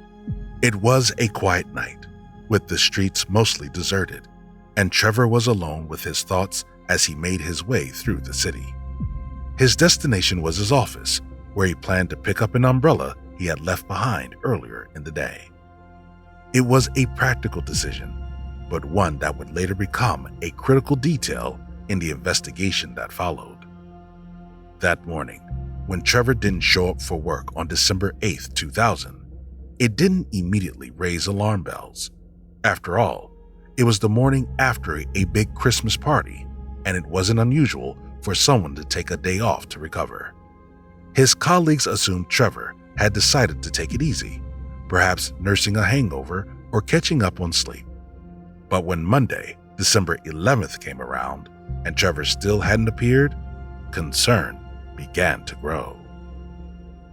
It was a quiet night, with the streets mostly deserted, and Trevor was alone with his thoughts as he made his way through the city. His destination was his office, where he planned to pick up an umbrella he had left behind earlier in the day. It was a practical decision, but one that would later become a critical detail in the investigation that followed. That morning, when Trevor didn't show up for work on December 8, 2000, it didn't immediately raise alarm bells. After all, it was the morning after a big Christmas party, and it wasn't unusual for someone to take a day off to recover. His colleagues assumed Trevor had decided to take it easy, perhaps nursing a hangover or catching up on sleep. But when Monday, December 11th came around and Trevor still hadn't appeared, concern began to grow.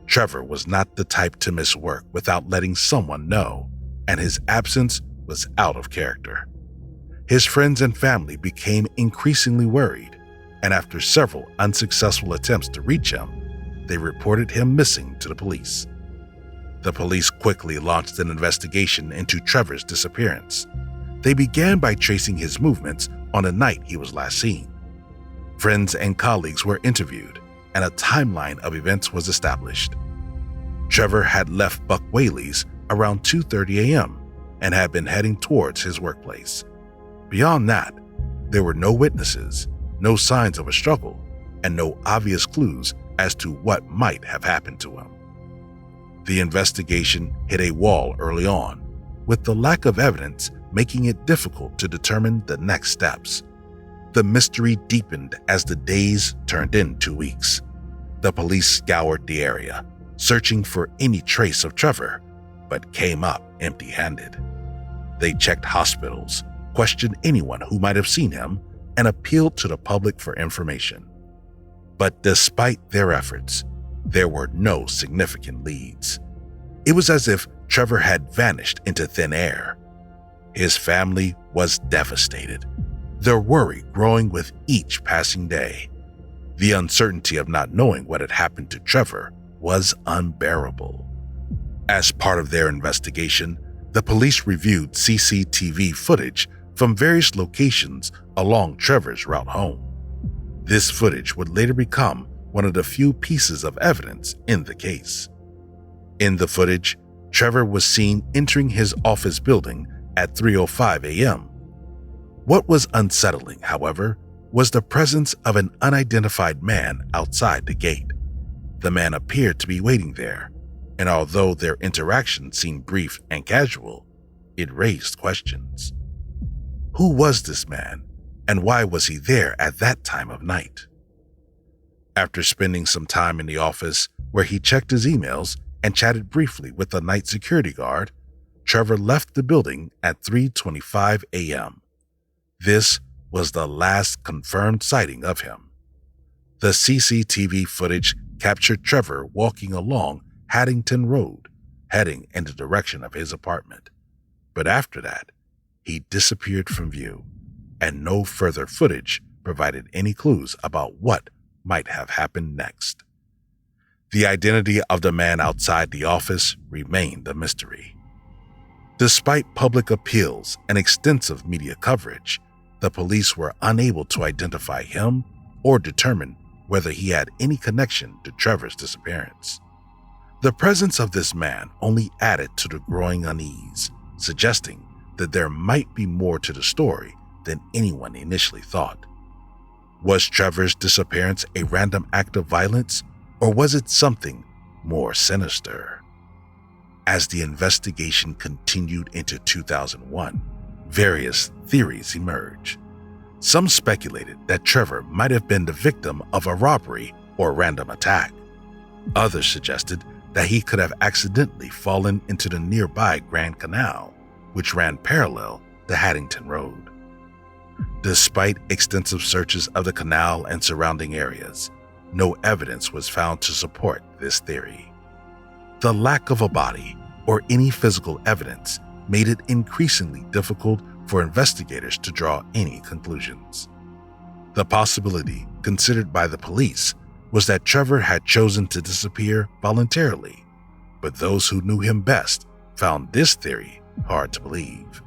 Trevor was not the type to miss work without letting someone know, and his absence was out of character. His friends and family became increasingly worried, and after several unsuccessful attempts to reach him, they reported him missing to the police. The police quickly launched an investigation into Trevor's disappearance. They began by tracing his movements on the night he was last seen. Friends and colleagues were interviewed, and a timeline of events was established. Trevor had left Buck Whaley's around 2:30 a.m. and had been heading towards his workplace. Beyond that, there were no witnesses, no signs of a struggle, and no obvious clues as to what might have happened to him. The investigation hit a wall early on, with the lack of evidence making it difficult to determine the next steps. The mystery deepened as the days turned into weeks. The police scoured the area, searching for any trace of Trevor, but came up empty-handed. They checked hospitals, questioned anyone who might have seen him, and appealed to the public for information. But despite their efforts, there were no significant leads. It was as if Trevor had vanished into thin air. His family was devastated, their worry growing with each passing day. The uncertainty of not knowing what had happened to Trevor was unbearable. As part of their investigation, the police reviewed CCTV footage from various locations along Trevor's route home. This footage would later become one of the few pieces of evidence in the case. In the footage, Trevor was seen entering his office building at 3:05 a.m. What was unsettling, however, was the presence of an unidentified man outside the gate. The man appeared to be waiting there, and although their interaction seemed brief and casual, it raised questions. Who was this man, and why was he there at that time of night? After spending some time in the office where he checked his emails and chatted briefly with the night security guard, Trevor left the building at 3:25 a.m. This was the last confirmed sighting of him. The CCTV footage captured Trevor walking along Haddington Road, heading in the direction of his apartment. But after that, he disappeared from view, and no further footage provided any clues about what might have happened next. The identity of the man outside the office remained a mystery. Despite public appeals and extensive media coverage, the police were unable to identify him or determine whether he had any connection to Trevor's disappearance. The presence of this man only added to the growing unease, suggesting that there might be more to the story than anyone initially thought. Was Trevor's disappearance a random act of violence, or was it something more sinister? As the investigation continued into 2001, various theories emerged. Some speculated that Trevor might have been the victim of a robbery or random attack. Others suggested that he could have accidentally fallen into the nearby Grand Canal, which ran parallel to Haddington Road. Despite extensive searches of the canal and surrounding areas, no evidence was found to support this theory. The lack of a body or any physical evidence made it increasingly difficult for investigators to draw any conclusions. The possibility considered by the police was that Trevor had chosen to disappear voluntarily, but those who knew him best found this theory hard to believe.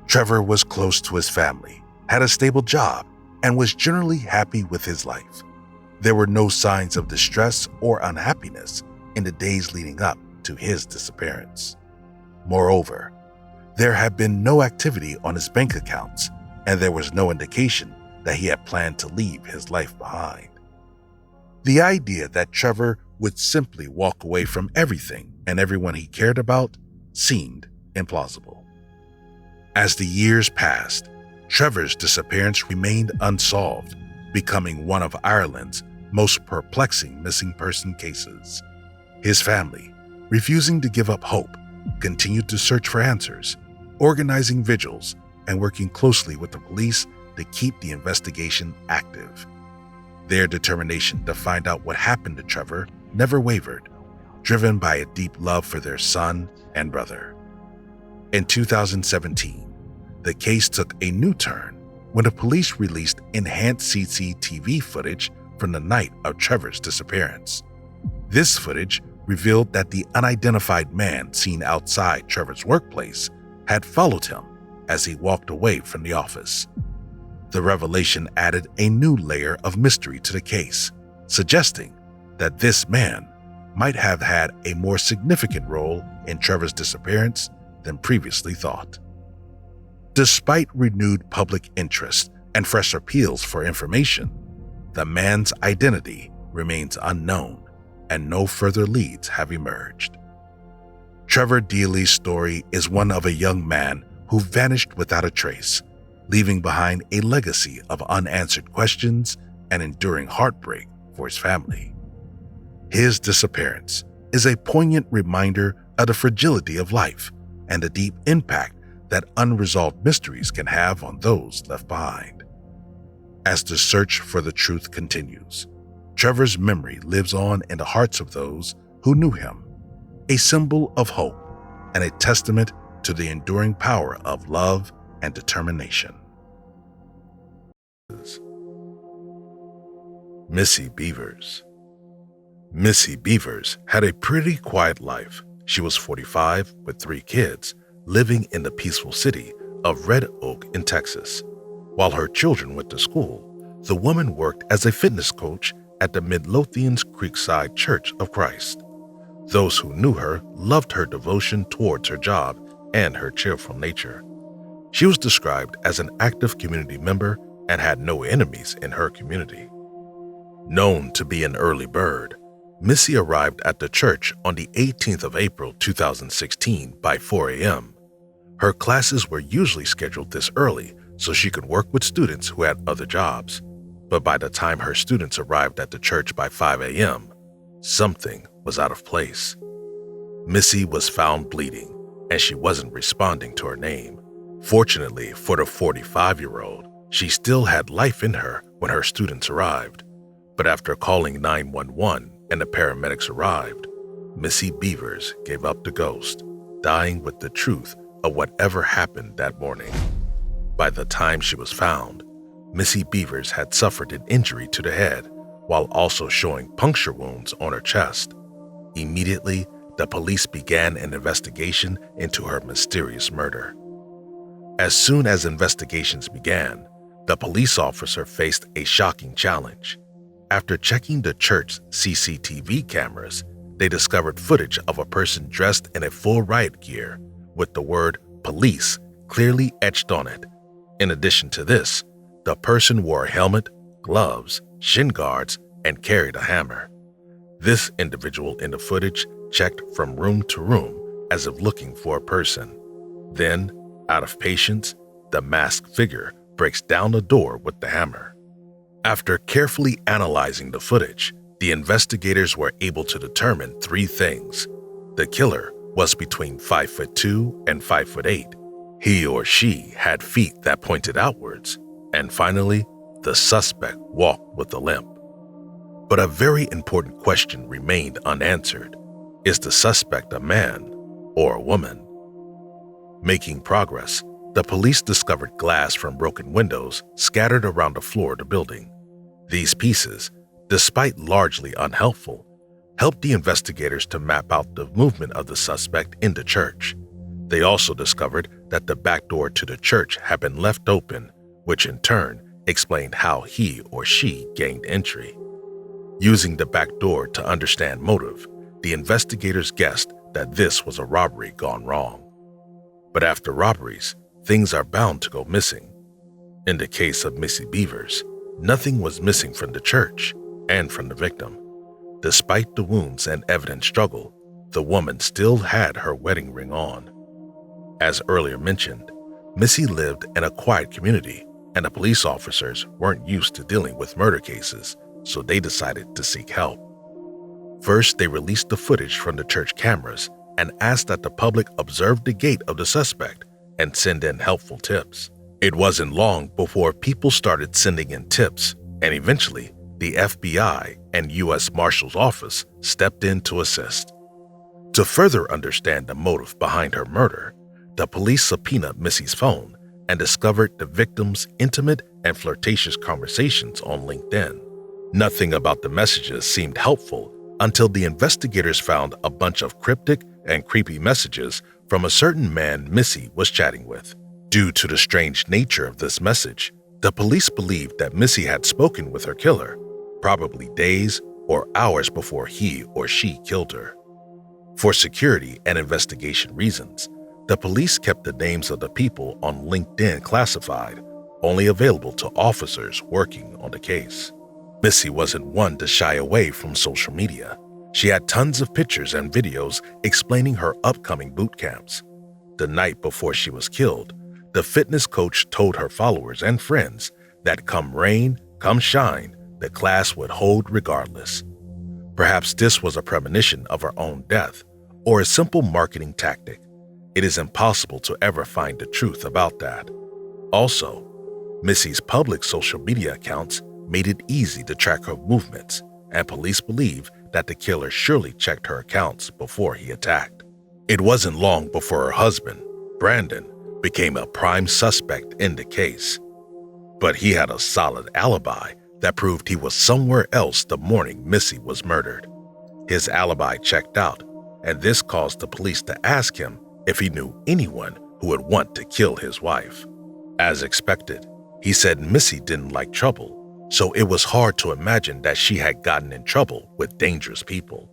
Trevor was close to his family, had a stable job, and was generally happy with his life. There were no signs of distress or unhappiness in the days leading up to his disappearance. Moreover, there had been no activity on his bank accounts, and there was no indication that he had planned to leave his life behind. The idea that Trevor would simply walk away from everything and everyone he cared about seemed implausible. As the years passed, Trevor's disappearance remained unsolved, becoming one of Ireland's most perplexing missing person cases. His family, refusing to give up hope, continued to search for answers, organizing vigils and working closely with the police to keep the investigation active. Their determination to find out what happened to Trevor never wavered, driven by a deep love for their son and brother. In 2017, the case took a new turn when the police released enhanced CCTV footage from the night of Trevor's disappearance. This footage revealed that the unidentified man seen outside Trevor's workplace had followed him as he walked away from the office. The revelation added a new layer of mystery to the case, suggesting that this man might have had a more significant role in Trevor's disappearance than previously thought. Despite renewed public interest and fresh appeals for information, the man's identity remains unknown and no further leads have emerged. Trevor Deely's story is one of a young man who vanished without a trace, leaving behind a legacy of unanswered questions and enduring heartbreak for his family. His disappearance is a poignant reminder of the fragility of life and the deep impact that unresolved mysteries can have on those left behind. As the search for the truth continues, Trevor's memory lives on in the hearts of those who knew him, a symbol of hope and a testament to the enduring power of love and determination. Missy Bevers. Missy Bevers had a pretty quiet life. She was 45 with 3 kids, living in the peaceful city of Red Oak in Texas. While her children went to school, the woman worked as a fitness coach at the Midlothian's Creekside Church of Christ. Those who knew her loved her devotion towards her job and her cheerful nature. She was described as an active community member and had no enemies in her community. Known to be an early bird, Missy arrived at the church on the 18th of April 2016 by 4 a.m. Her classes were usually scheduled this early so she could work with students who had other jobs. But by the time her students arrived at the church by 5 a.m., something was out of place. Missy was found bleeding, and she wasn't responding to her name. Fortunately for the 45-year-old, she still had life in her when her students arrived. But after calling 911 and the paramedics arrived, Missy Bevers gave up the ghost, dying with the truth of whatever happened that morning. By the time she was found, Missy Bevers had suffered an injury to the head while also showing puncture wounds on her chest. Immediately, the police began an investigation into her mysterious murder. As soon as investigations began, the police officer faced a shocking challenge. After checking the church's CCTV cameras, they discovered footage of a person dressed in a full riot gear with the word police clearly etched on it. In addition to this, the person wore a helmet, gloves, shin guards, and carried a hammer. This individual in the footage checked from room to room as if looking for a person. Then, out of patience, the masked figure breaks down the door with the hammer. After carefully analyzing the footage, the investigators were able to determine 3 things. The killer was between 5'2" and 5'8". He or she had feet that pointed outwards. And finally, the suspect walked with a limp. But a very important question remained unanswered. Is the suspect a man or a woman? Making progress, the police discovered glass from broken windows scattered around the floor of the building. These pieces, despite largely unhelpful, helped the investigators to map out the movement of the suspect in the church. They also discovered that the back door to the church had been left open, which in turn explained how he or she gained entry. Using the back door to understand motive, the investigators guessed that this was a robbery gone wrong. But after robberies, things are bound to go missing. In the case of Missy Bevers, nothing was missing from the church and from the victim. Despite the wounds and evident struggle, the woman still had her wedding ring on. As earlier mentioned, Missy lived in a quiet community, and the police officers weren't used to dealing with murder cases, so they decided to seek help. First, they released the footage from the church cameras and asked that the public observe the gait of the suspect and send in helpful tips. It wasn't long before people started sending in tips, and eventually, the FBI and U.S. Marshal's Office stepped in to assist. To further understand the motive behind her murder, the police subpoenaed Missy's phone and discovered the victim's intimate and flirtatious conversations on LinkedIn. Nothing about the messages seemed helpful until the investigators found a bunch of cryptic and creepy messages from a certain man Missy was chatting with. Due to the strange nature of this message, the police believed that Missy had spoken with her killer, probably days or hours before he or she killed her. For security and investigation reasons, the police kept the names of the people on LinkedIn classified, only available to officers working on the case. Missy wasn't one to shy away from social media. She had tons of pictures and videos explaining her upcoming boot camps. The night before she was killed, the fitness coach told her followers and friends that come rain, come shine, the class would hold regardless. Perhaps this was a premonition of her own death, or a simple marketing tactic. It is impossible to ever find the truth about that. Also, Missy's public social media accounts made it easy to track her movements, and police believe that the killer surely checked her accounts before he attacked. It wasn't long before her husband, Brandon, became a prime suspect in the case. But he had a solid alibi that proved he was somewhere else the morning Missy was murdered. His alibi checked out, and this caused the police to ask him if he knew anyone who would want to kill his wife. As expected, he said Missy didn't like trouble, so it was hard to imagine that she had gotten in trouble with dangerous people.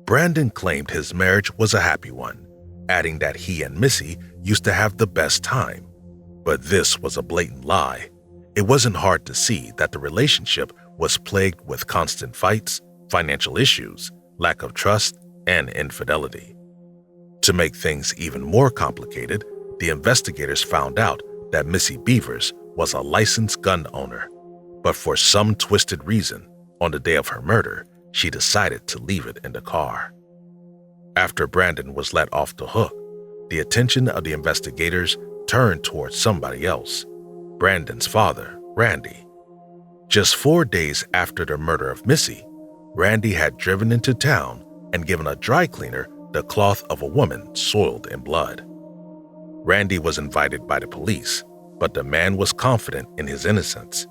Brandon claimed his marriage was a happy one, adding that he and Missy used to have the best time. But this was a blatant lie. It wasn't hard to see that the relationship was plagued with constant fights, financial issues, lack of trust, and infidelity. To make things even more complicated, the investigators found out that Missy Bevers was a licensed gun owner. But for some twisted reason, on the day of her murder, she decided to leave it in the car. After Brandon was let off the hook, the attention of the investigators turned towards somebody else, Brandon's father, Randy. Just 4 days after the murder of Missy, Randy had driven into town and given a dry cleaner the cloth of a woman soiled in blood. Randy was invited by the police, but the man was confident in his innocence.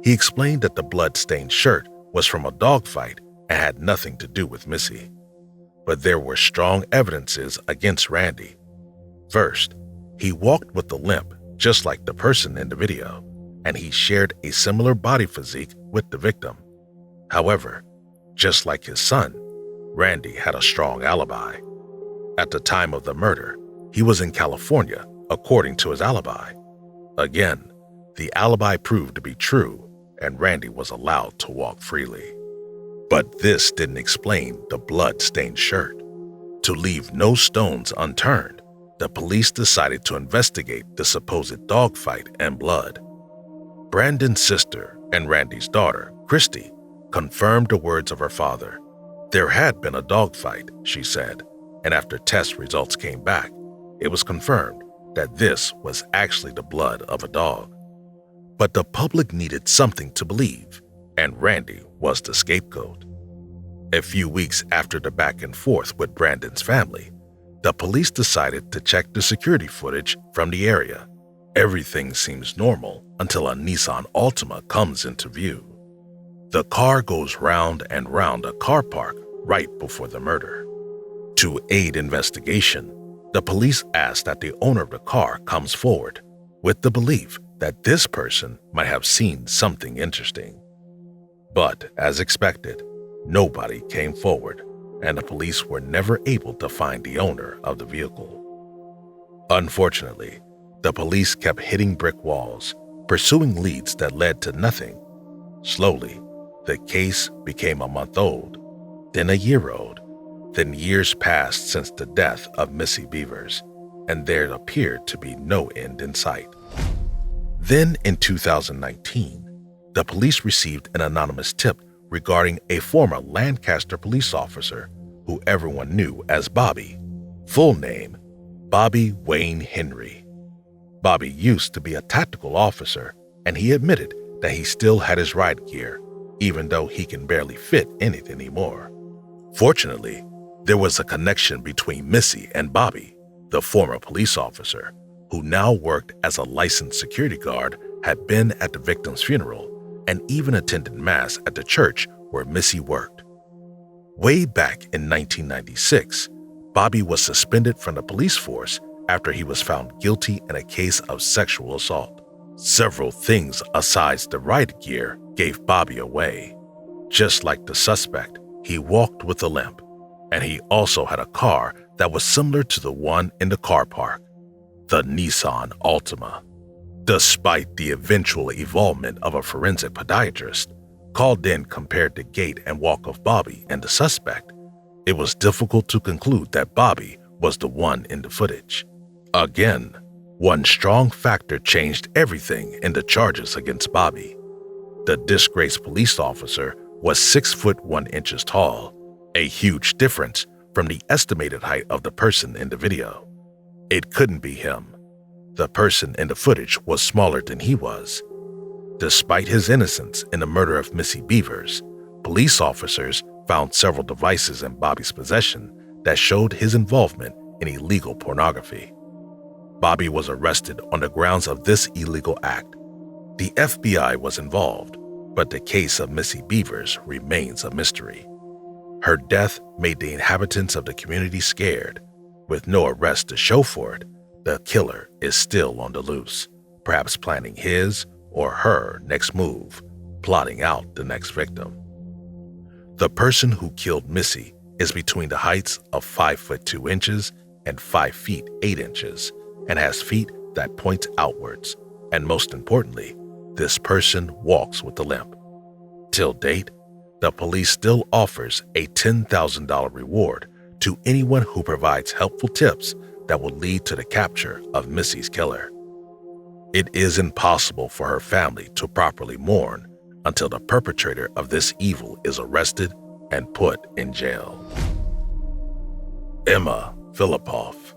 He explained that the blood-stained shirt was from a dogfight and had nothing to do with Missy. But there were strong evidences against Randy. First, he walked with a limp, just like the person in the video, and he shared a similar body physique with the victim. However, just like his son, Randy had a strong alibi. At the time of the murder, he was in California, according to his alibi. Again, the alibi proved to be true, and Randy was allowed to walk freely. But this didn't explain the blood-stained shirt. To leave no stones unturned, the police decided to investigate the supposed dogfight and blood. Brandon's sister and Randy's daughter, Christy, confirmed the words of her father. There had been a dogfight, she said, and after test results came back, it was confirmed that this was actually the blood of a dog. But the public needed something to believe, and Randy was the scapegoat. A few weeks after the back and forth with Brandon's family, the police decided to check the security footage from the area. Everything seems normal until a Nissan Altima comes into view. The car goes round and round a car park right before the murder. To aid investigation, the police asked that the owner of the car comes forward, with the belief that this person might have seen something interesting. But, as expected, nobody came forward, and the police were never able to find the owner of the vehicle. Unfortunately, the police kept hitting brick walls, pursuing leads that led to nothing. Slowly, the case became a month old, then a year old, then years passed since the death of Missy Bevers, and there appeared to be no end in sight. Then in 2019, the police received an anonymous tip regarding a former Lancaster police officer who everyone knew as Bobby. Full name, Bobby Wayne Henry. Bobby used to be a tactical officer, and he admitted that he still had his riot gear, even though he can barely fit in it anymore. Fortunately, There was a connection between Missy and Bobby, the former police officer, who now worked as a licensed security guard, had been at the victim's funeral and even attended Mass at the church where Missy worked. Way back in 1996, Bobby was suspended from the police force after he was found guilty in a case of sexual assault. Several things aside the riot gear gave Bobby away. Just like the suspect, he walked with a limp, and he also had a car that was similar to the one in the car park, the Nissan Altima. Despite the eventual involvement of a forensic podiatrist, called in compared the gait and walk of Bobby and the suspect, it was difficult to conclude that Bobby was the one in the footage. Again, one strong factor changed everything in the charges against Bobby. The disgraced police officer was 6 foot 1 inches tall, a huge difference from the estimated height of the person in the video. It couldn't be him. The person in the footage was smaller than he was. Despite his innocence in the murder of Missy Bevers, police officers found several devices in Bobby's possession that showed his involvement in illegal pornography. Bobby was arrested on the grounds of this illegal act. The FBI was involved, but the case of Missy Bevers remains a mystery. Her death made the inhabitants of the community scared. With no arrest to show for it, the killer is still on the loose, perhaps planning his or her next move, plotting out the next victim. The person who killed Missy is between the heights of 5 foot 2 inches and 5 feet 8 inches, and has feet that point outwards, and most importantly, this person walks with a limp. Till date, the police still offers a $10,000 reward to anyone who provides helpful tips that will lead to the capture of Missy's killer. It is impossible for her family to properly mourn until the perpetrator of this evil is arrested and put in jail. Emma Fillipoff.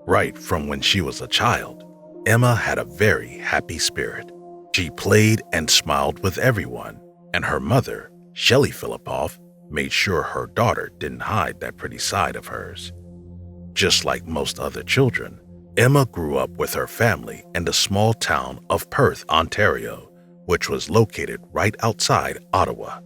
Right from when she was a child, Emma had a very happy spirit. She played and smiled with everyone, and her mother, Shelley Fillipoff, made sure her daughter didn't hide that pretty side of hers. Just like most other children, Emma grew up with her family in the small town of Perth, Ontario, which was located right outside Ottawa.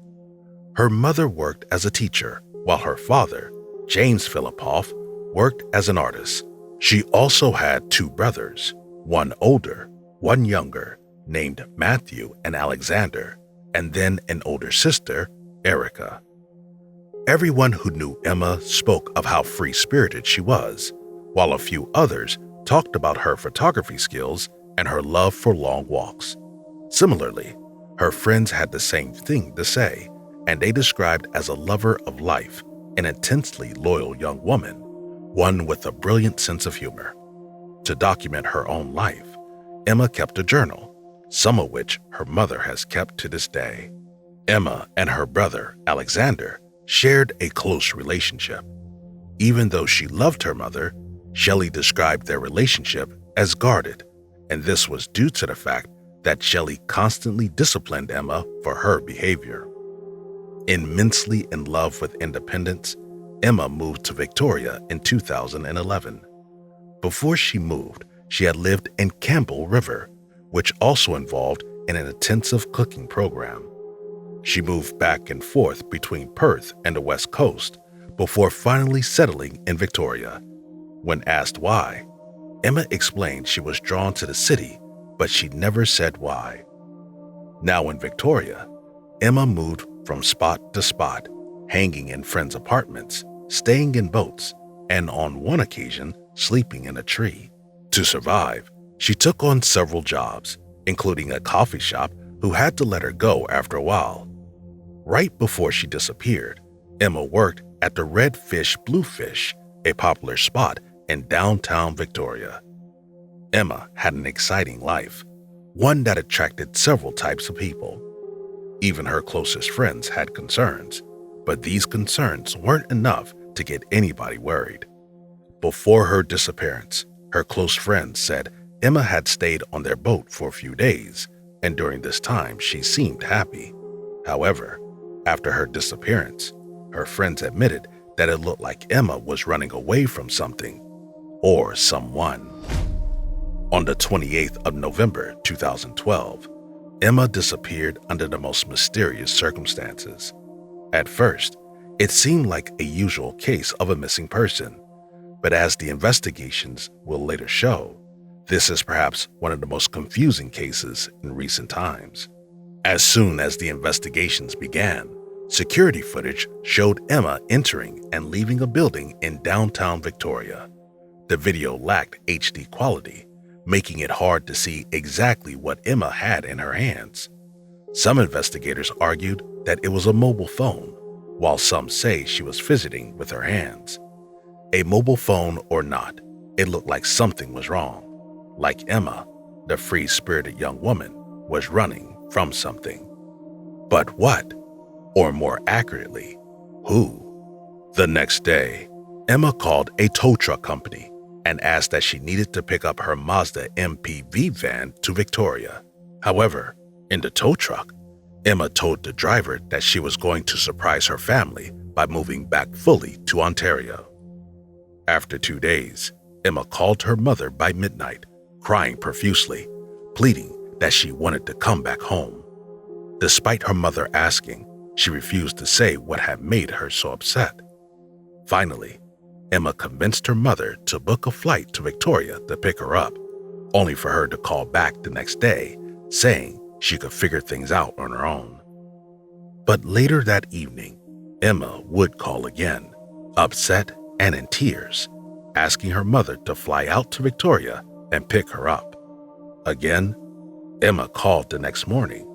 Her mother worked as a teacher, while her father, James Fillipoff, worked as an artist. She also had 2 brothers, one older, one younger, named Matthew and Alexander, and then an older sister, Erica. Everyone who knew Emma spoke of how free-spirited she was, while a few others talked about her photography skills and her love for long walks. Similarly, her friends had the same thing to say, and they described as a lover of life, an intensely loyal young woman, one with a brilliant sense of humor. To document her own life, Emma kept a journal, some of which her mother has kept to this day. Emma and her brother, Alexander, shared a close relationship. Even though she loved her mother, Shelley described their relationship as guarded, and this was due to the fact that Shelley constantly disciplined Emma for her behavior. Immensely in love with independence, Emma moved to Victoria in 2011. Before she moved, she had lived in Campbell River, which also involved an intensive cooking program. She moved back and forth between Perth and the West Coast before finally settling in Victoria. When asked why, Emma explained she was drawn to the city, but she never said why. Now in Victoria, Emma moved from spot to spot, hanging in friends' apartments, staying in boats, and on one occasion, sleeping in a tree. To survive, she took on several jobs, including a coffee shop who had to let her go after a while. Right before she disappeared, Emma worked at the Red Fish Blue Fish, a popular spot in downtown Victoria. Emma had an exciting life, one that attracted several types of people. Even her closest friends had concerns, but these concerns weren't enough to get anybody worried. Before her disappearance, her close friends said Emma had stayed on their boat for a few days, and during this time she seemed happy. However, after her disappearance, her friends admitted that it looked like Emma was running away from something or someone. On the 28th of November 2012, Emma disappeared under the most mysterious circumstances. At first, it seemed like a usual case of a missing person, but as the investigations will later show, this is perhaps one of the most confusing cases in recent times. As soon as the investigations began, security footage showed Emma entering and leaving a building in downtown Victoria. The video lacked HD quality, making it hard to see exactly what Emma had in her hands. Some investigators argued that it was a mobile phone, while some say she was fidgeting with her hands. A mobile phone or not, it looked like something was wrong. Like Emma, the free-spirited young woman was running from something. But what? Or more accurately, who? The next day, Emma called a tow truck company and asked that she needed to pick up her Mazda MPV van to Victoria. However, in the tow truck, Emma told the driver that she was going to surprise her family by moving back fully to Ontario. After 2 days, Emma called her mother by midnight, crying profusely, pleading that she wanted to come back home. Despite her mother asking, she refused to say what had made her so upset. Finally, Emma convinced her mother to book a flight to Victoria to pick her up, only for her to call back the next day, saying she could figure things out on her own. But later that evening, Emma would call again, upset and in tears, asking her mother to fly out to Victoria and pick her up. Again, Emma called the next morning,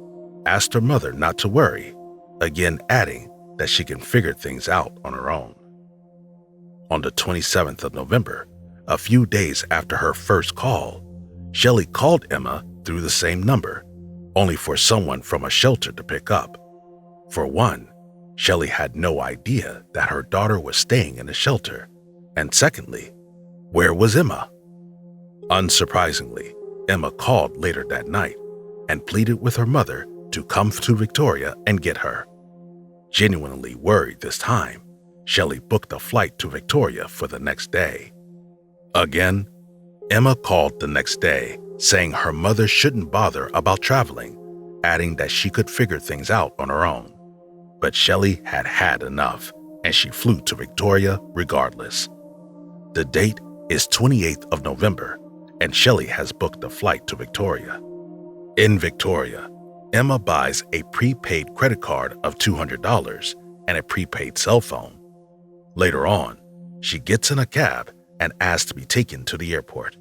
asked her mother not to worry, again adding that she can figure things out on her own. On the 27th of November, a few days after her first call, Shelley called Emma through the same number, only for someone from a shelter to pick up. For one, Shelley had no idea that her daughter was staying in a shelter, and secondly, where was Emma? Unsurprisingly, Emma called later that night and pleaded with her mother to come to Victoria and get her. Genuinely worried this time, Shelley booked a flight to Victoria for the next day. Again, Emma called the next day, saying her mother shouldn't bother about traveling, adding that she could figure things out on her own. But Shelley had had enough, and she flew to Victoria regardless. The date is 28th of November, and Shelley has booked a flight to Victoria. In Victoria, Emma buys a prepaid credit card of $200 and a prepaid cell phone. Later on, she gets in a cab and asks to be taken to the airport.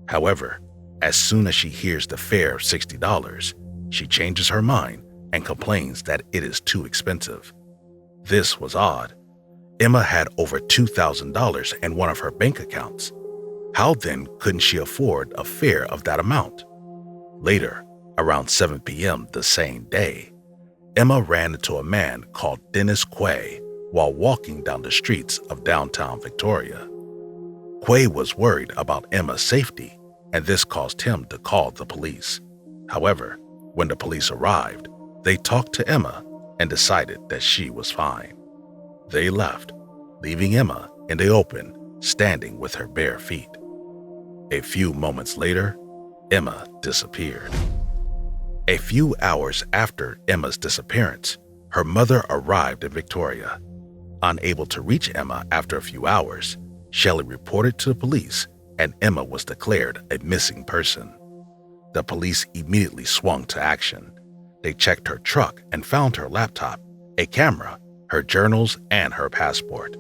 However, as soon as she hears the fare of $60, she changes her mind and complains that it is too expensive. This was odd. Emma had over $2,000 in one of her bank accounts. How then couldn't she afford a fare of that amount? Later, around 7 p.m. the same day, Emma ran into a man called Dennis Quay while walking down the streets of downtown Victoria. Quay was worried about Emma's safety, and this caused him to call the police. However, when the police arrived, they talked to Emma and decided that she was fine. They left, leaving Emma in the open, standing with her bare feet. A few moments later, Emma disappeared. A few hours after Emma's disappearance, her mother arrived in Victoria. Unable to reach Emma after a few hours, Shelley reported to the police and Emma was declared a missing person. The police immediately swung to action. They checked her truck and found her laptop, a camera, her journals, and her passport.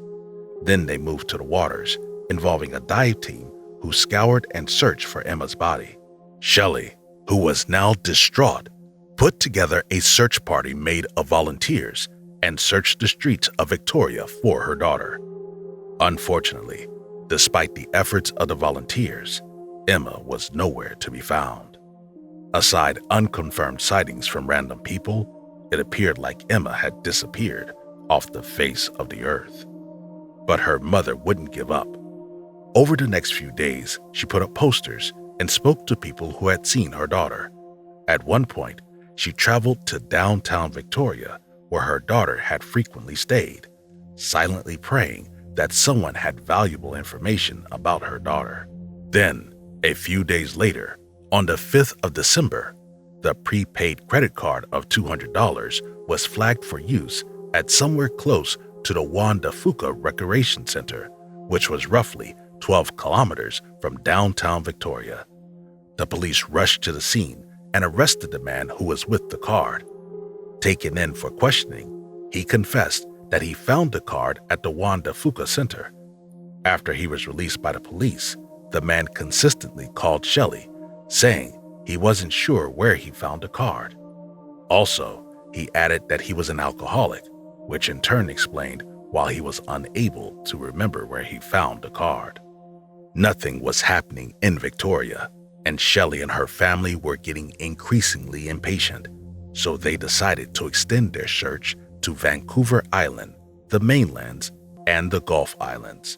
Then they moved to the waters, involving a dive team who scoured and searched for Emma's body. Shelley, who was now distraught, put together a search party made of volunteers and searched the streets of Victoria for her daughter. Unfortunately, despite the efforts of the volunteers, Emma was nowhere to be found. Aside unconfirmed sightings from random people, it appeared like Emma had disappeared off the face of the earth. But her mother wouldn't give up. Over the next few days, she put up posters and spoke to people who had seen her daughter. At one point, she traveled to downtown Victoria, where her daughter had frequently stayed, silently praying that someone had valuable information about her daughter. Then, a few days later, on the 5th of December, the prepaid credit card of $200 was flagged for use at somewhere close to the Juan de Fuca Recreation Center, which was roughly 12 kilometers from downtown Victoria. The police rushed to the scene and arrested the man who was with the card. Taken in for questioning, he confessed that he found the card at the Juan de Fuca Center. After he was released by the police, the man consistently called Shelley, saying he wasn't sure where he found the card. Also, he added that he was an alcoholic, which in turn explained why he was unable to remember where he found the card. Nothing was happening in Victoria, and Shelley and her family were getting increasingly impatient, so they decided to extend their search to Vancouver Island, the mainlands, and the Gulf Islands.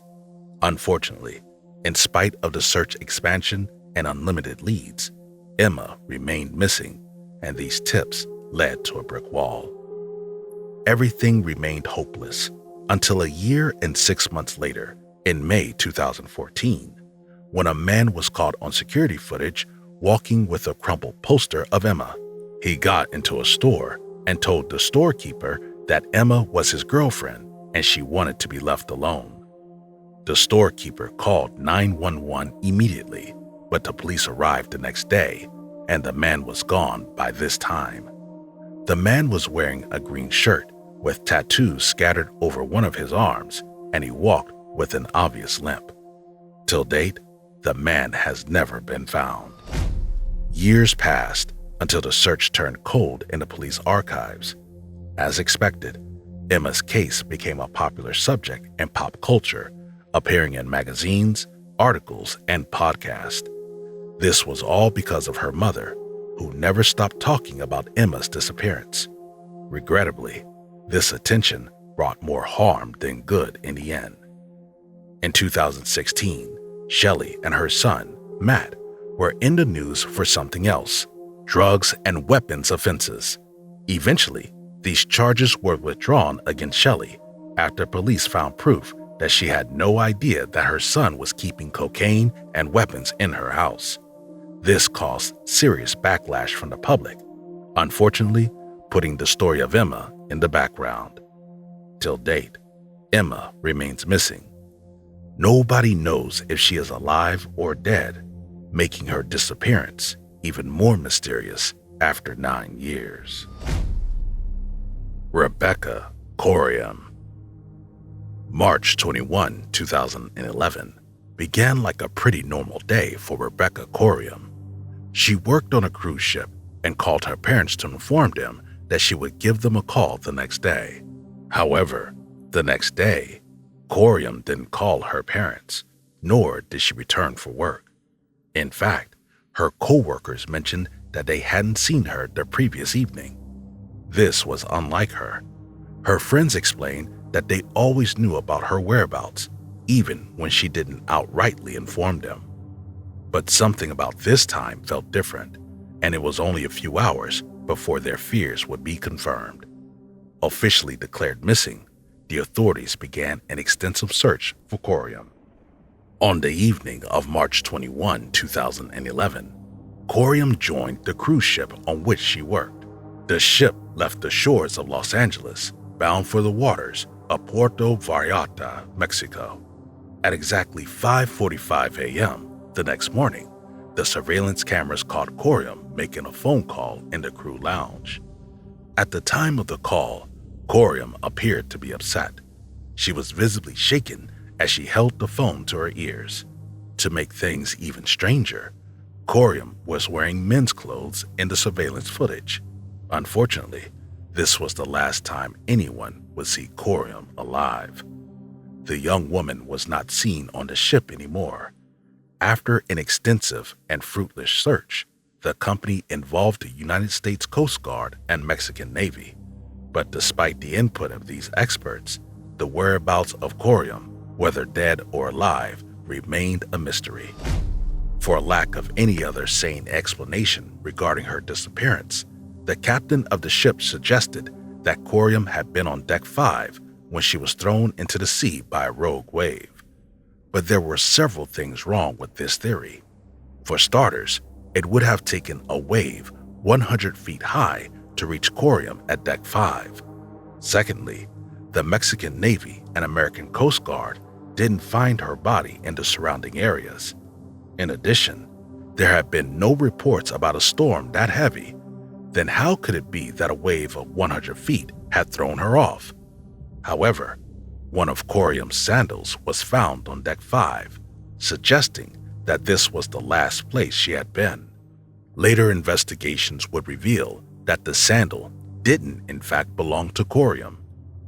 Unfortunately, in spite of the search expansion and unlimited leads, Emma remained missing, and these tips led to a brick wall. Everything remained hopeless until a year and 6 months later, in May 2014, when a man was caught on security footage walking with a crumpled poster of Emma. He got into a store and told the storekeeper that Emma was his girlfriend and she wanted to be left alone. The storekeeper called 911 immediately, but the police arrived the next day, and the man was gone by this time. The man was wearing a green shirt with tattoos scattered over one of his arms, and he walked with an obvious limp. Till date, the man has never been found. Years passed until the search turned cold in the police archives. As expected, Emma's case became a popular subject in pop culture, appearing in magazines, articles, and podcasts. This was all because of her mother, who never stopped talking about Emma's disappearance. Regrettably, this attention brought more harm than good in the end. In 2016, Shelley and her son, Matt, were in the news for something else: drugs and weapons offenses. Eventually, these charges were withdrawn against Shelley after police found proof that she had no idea that her son was keeping cocaine and weapons in her house. This caused serious backlash from the public, unfortunately putting the story of Emma in the background. Till date, Emma remains missing. Nobody knows if she is alive or dead, making her disappearance even more mysterious after 9 years. Rebecca Coriam. March 21, 2011 began like a pretty normal day for Rebecca Coriam. She worked on a cruise ship and called her parents to inform them that she would give them a call the next day. However, the next day, Coriam didn't call her parents, nor did she return for work. In fact, her co-workers mentioned that they hadn't seen her the previous evening. This was unlike her. Her friends explained that they always knew about her whereabouts, even when she didn't outrightly inform them. But something about this time felt different, and it was only a few hours before their fears would be confirmed. Officially declared missing, the authorities began an extensive search for Coriam. On the evening of March 21, 2011, Coriam joined the cruise ship on which she worked. The ship left the shores of Los Angeles, bound for the waters of Puerto Vallarta, Mexico. At exactly 5:45 a.m. the next morning, the surveillance cameras caught Coriam making a phone call in the crew lounge. At the time of the call, Coriam appeared to be upset. She was visibly shaken as she held the phone to her ears. To make things even stranger, Coriam was wearing men's clothes in the surveillance footage. Unfortunately, this was the last time anyone would see Coriam alive. The young woman was not seen on the ship anymore. After an extensive and fruitless search, the company involved the United States Coast Guard and Mexican Navy. But despite the input of these experts, the whereabouts of Coriam, whether dead or alive, remained a mystery. For lack of any other sane explanation regarding her disappearance, the captain of the ship suggested that Coriam had been on Deck 5 when she was thrown into the sea by a rogue wave. But there were several things wrong with this theory. For starters, it would have taken a wave 100 feet high to reach Coriam at Deck 5. Secondly, the Mexican Navy and American Coast Guard didn't find her body in the surrounding areas. In addition, there had been no reports about a storm that heavy. Then how could it be that a wave of 100 feet had thrown her off? However, one of Coriam's sandals was found on Deck 5, suggesting that this was the last place she had been. Later investigations would reveal that the sandal didn't in fact belong to Coriam.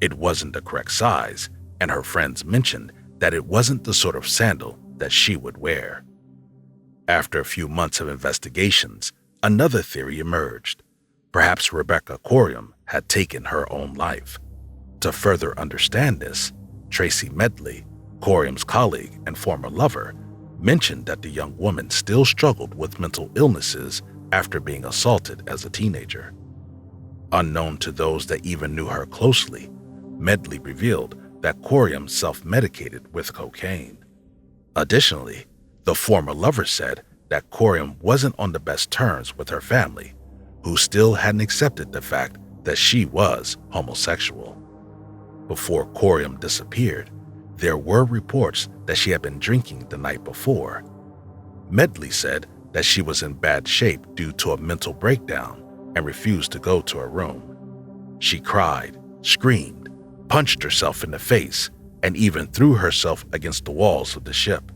It wasn't the correct size, and her friends mentioned that it wasn't the sort of sandal that she would wear. After a few months of investigations, another theory emerged. Perhaps Rebecca Coriam had taken her own life. To further understand this, Tracy Medley, Coriam's colleague and former lover, mentioned that the young woman still struggled with mental illnesses after being assaulted as a teenager. Unknown to those that even knew her closely, Medley revealed that Coriam self-medicated with cocaine. Additionally, the former lover said that Coriam wasn't on the best terms with her family, who still hadn't accepted the fact that she was homosexual. Before Coriam disappeared, there were reports that she had been drinking the night before. Medley said that she was in bad shape due to a mental breakdown and refused to go to her room. She cried, screamed, punched herself in the face, and even threw herself against the walls of the ship.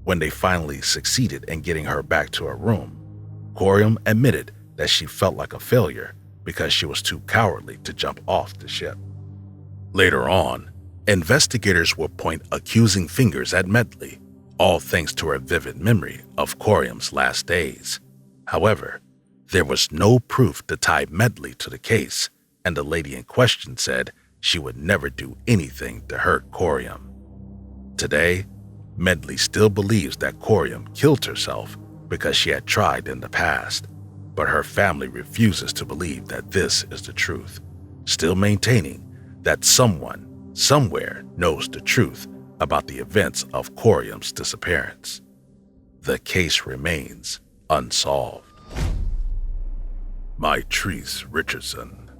When they finally succeeded in getting her back to her room, Coriam admitted that she felt like a failure because she was too cowardly to jump off the ship. Later on, investigators would point accusing fingers at Medley, all thanks to her vivid memory of Coriam's last days. However, there was no proof to tie Medley to the case, and the lady in question said she would never do anything to hurt Coriam. Today, Medley still believes that Coriam killed herself because she had tried in the past, but her family refuses to believe that this is the truth, still maintaining that someone, somewhere knows the truth about the events of Coriam's disappearance. The case remains unsolved. Mitrice Richardson.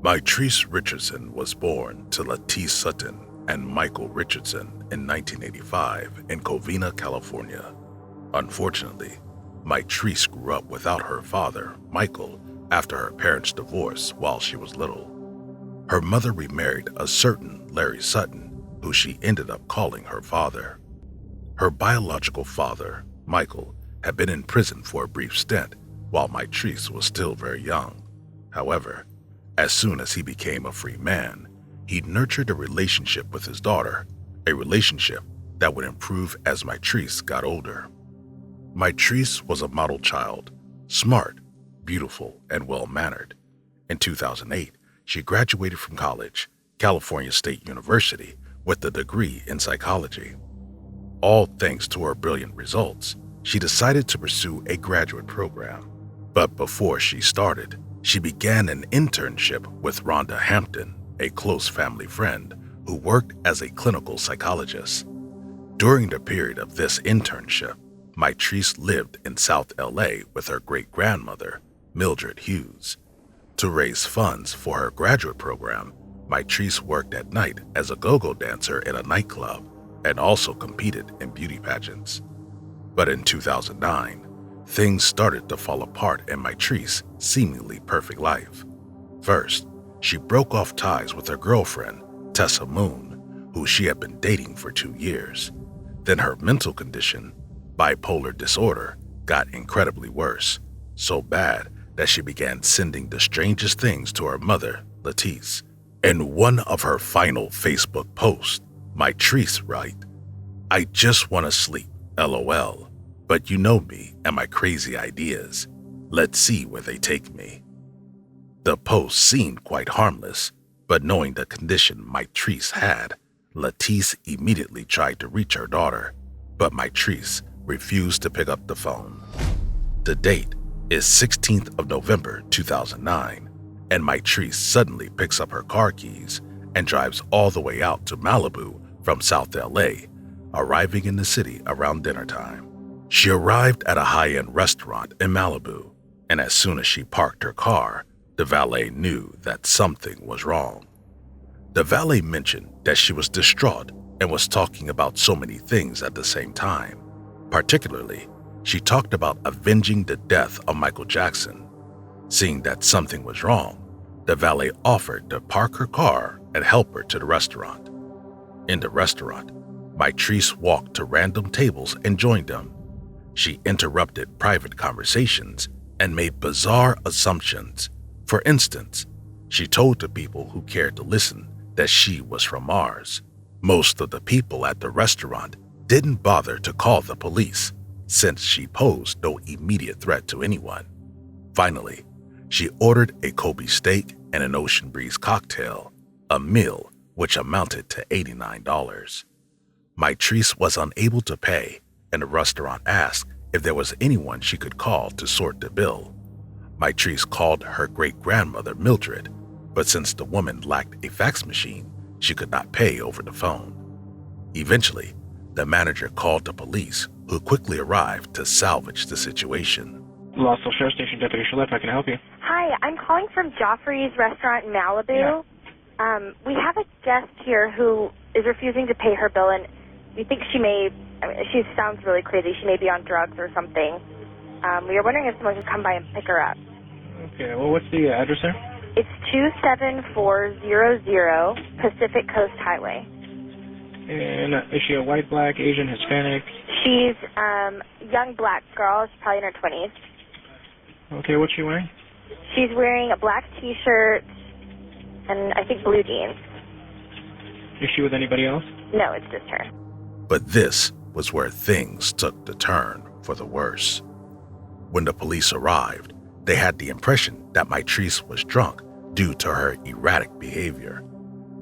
Mitrice Richardson was born to Mitrice Sutton and Michael Richardson in 1985 in Covina, California. Unfortunately, Mitrice grew up without her father, Michael, after her parents' divorce while she was little. Her mother remarried a certain Larry Sutton, who she ended up calling her father. Her biological father, Michael, had been in prison for a brief stint while Mitrice was still very young. However, as soon as he became a free man, he nurtured a relationship with his daughter, a relationship that would improve as Mitrice got older. Mitrice was a model child, smart, beautiful, and well-mannered. In 2008, she graduated from college, California State University, with a degree in psychology. All thanks to her brilliant results, she decided to pursue a graduate program. But before she started, she began an internship with Rhonda Hampton, a close family friend who worked as a clinical psychologist. During the period of this internship, Mitrice lived in South LA with her great-grandmother, Mildred Hughes. To raise funds for her graduate program, Mitrice worked at night as a go-go dancer in a nightclub and also competed in beauty pageants. But in 2009, things started to fall apart in Mitrice's seemingly perfect life. First, she broke off ties with her girlfriend, Tessa Moon, who she had been dating for 2 years. Then her mental condition, bipolar disorder, got incredibly worse, so bad that she began sending the strangest things to her mother, Lettice. In one of her final Facebook posts, Mitrice wrote, "I just want to sleep, LOL, but you know me and my crazy ideas. Let's see where they take me." The post seemed quite harmless, but knowing the condition Mitrice had, Lettice immediately tried to reach her daughter, but Mitrice refused to pick up the phone. The date is 16th of November 2009, and Mitrice suddenly picks up her car keys and drives all the way out to Malibu from South LA, arriving in the city around dinner time. She arrived at a high-end restaurant in Malibu, and as soon as she parked her car, the valet knew that something was wrong. The valet mentioned that she was distraught and was talking about so many things at the same time. Particularly, she talked about avenging the death of Michael Jackson. Seeing that something was wrong, the valet offered to park her car and help her to the restaurant. In the restaurant, Mitrice walked to random tables and joined them. She interrupted private conversations and made bizarre assumptions. For instance, she told the people who cared to listen that she was from Mars. Most of the people at the restaurant didn't bother to call the police since she posed no immediate threat to anyone. Finally, she ordered a Kobe steak and an Ocean Breeze cocktail, a meal which amounted to $89. Mitrice was unable to pay, and the restaurant asked if there was anyone she could call to sort the bill. Mitrice called her great-grandmother Mildred, but since the woman lacked a fax machine, she could not pay over the phone. Eventually, the manager called the police, who quickly arrived to salvage the situation. Lawsville Sheriff Station Deputy Shalev, how can I help you? Hi, I'm calling from Joffrey's restaurant in Malibu. Yeah. We have a guest here who is refusing to pay her bill, and we think she sounds really crazy. She may be on drugs or something. We are wondering if someone could come by and pick her up. Okay, well, what's the address there? It's 27400 Pacific Coast Highway. And is she a white, black, Asian, Hispanic? She's a young black girl. She's probably in her 20s. Okay, what's she wearing? She's wearing a black T-shirt and I think blue jeans. Is she with anybody else? No, it's just her. But this was where things took the turn for the worse. When the police arrived, they had the impression that Mitrice was drunk due to her erratic behavior.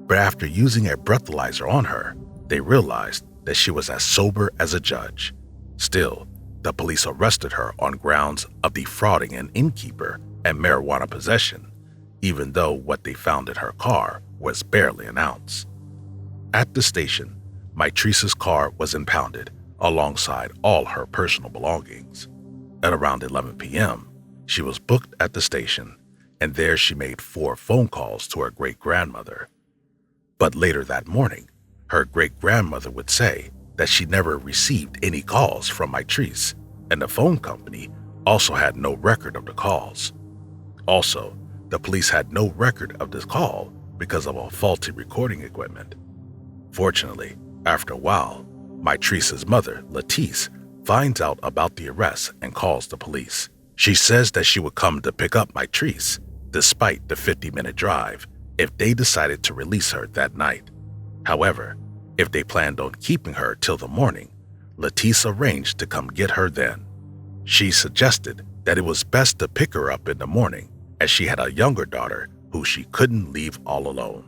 But after using a breathalyzer on her, they realized that she was as sober as a judge. Still, the police arrested her on grounds of defrauding an innkeeper and marijuana possession, even though what they found in her car was barely an ounce. At the station, Mitrice's car was impounded alongside all her personal belongings. At around 11 p.m., she was booked at the station, and there she made 4 phone calls to her great-grandmother. But later that morning, her great-grandmother would say that she never received any calls from Mitrice, and the phone company also had no record of the calls. Also, the police had no record of this call because of a faulty recording equipment. Fortunately, after a while, Mitrice's mother, Letice, finds out about the arrest and calls the police. She says that she would come to pick up Mitrice, despite the 50-minute drive, if they decided to release her that night. However, if they planned on keeping her till the morning, Letice arranged to come get her then. She suggested that it was best to pick her up in the morning, as she had a younger daughter who she couldn't leave all alone.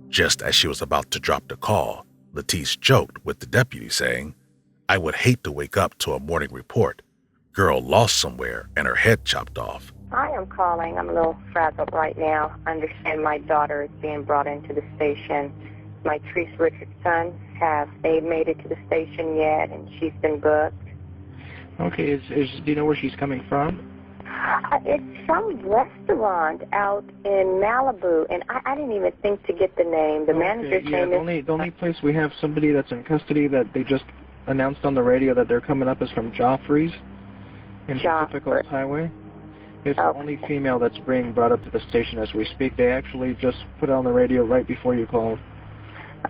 Just as she was about to drop the call, Letice joked with the deputy saying, "I would hate to wake up to a morning report. Girl lost somewhere and her head chopped off." I am calling. I'm a little frazzled right now. I understand my daughter is being brought into the station. Mitrice Richardson. Have they made it to the station yet? And she's been booked. Okay, do you know where she's coming from? It's some restaurant out in Malibu, and I didn't even think to get the name. The manager's name is... The only place we have somebody that's in custody that they just announced on the radio that they're coming up is from Joffrey's in Pacific Coast Highway. It's the only female that's being brought up to the station as we speak. They actually just put it on the radio right before you called.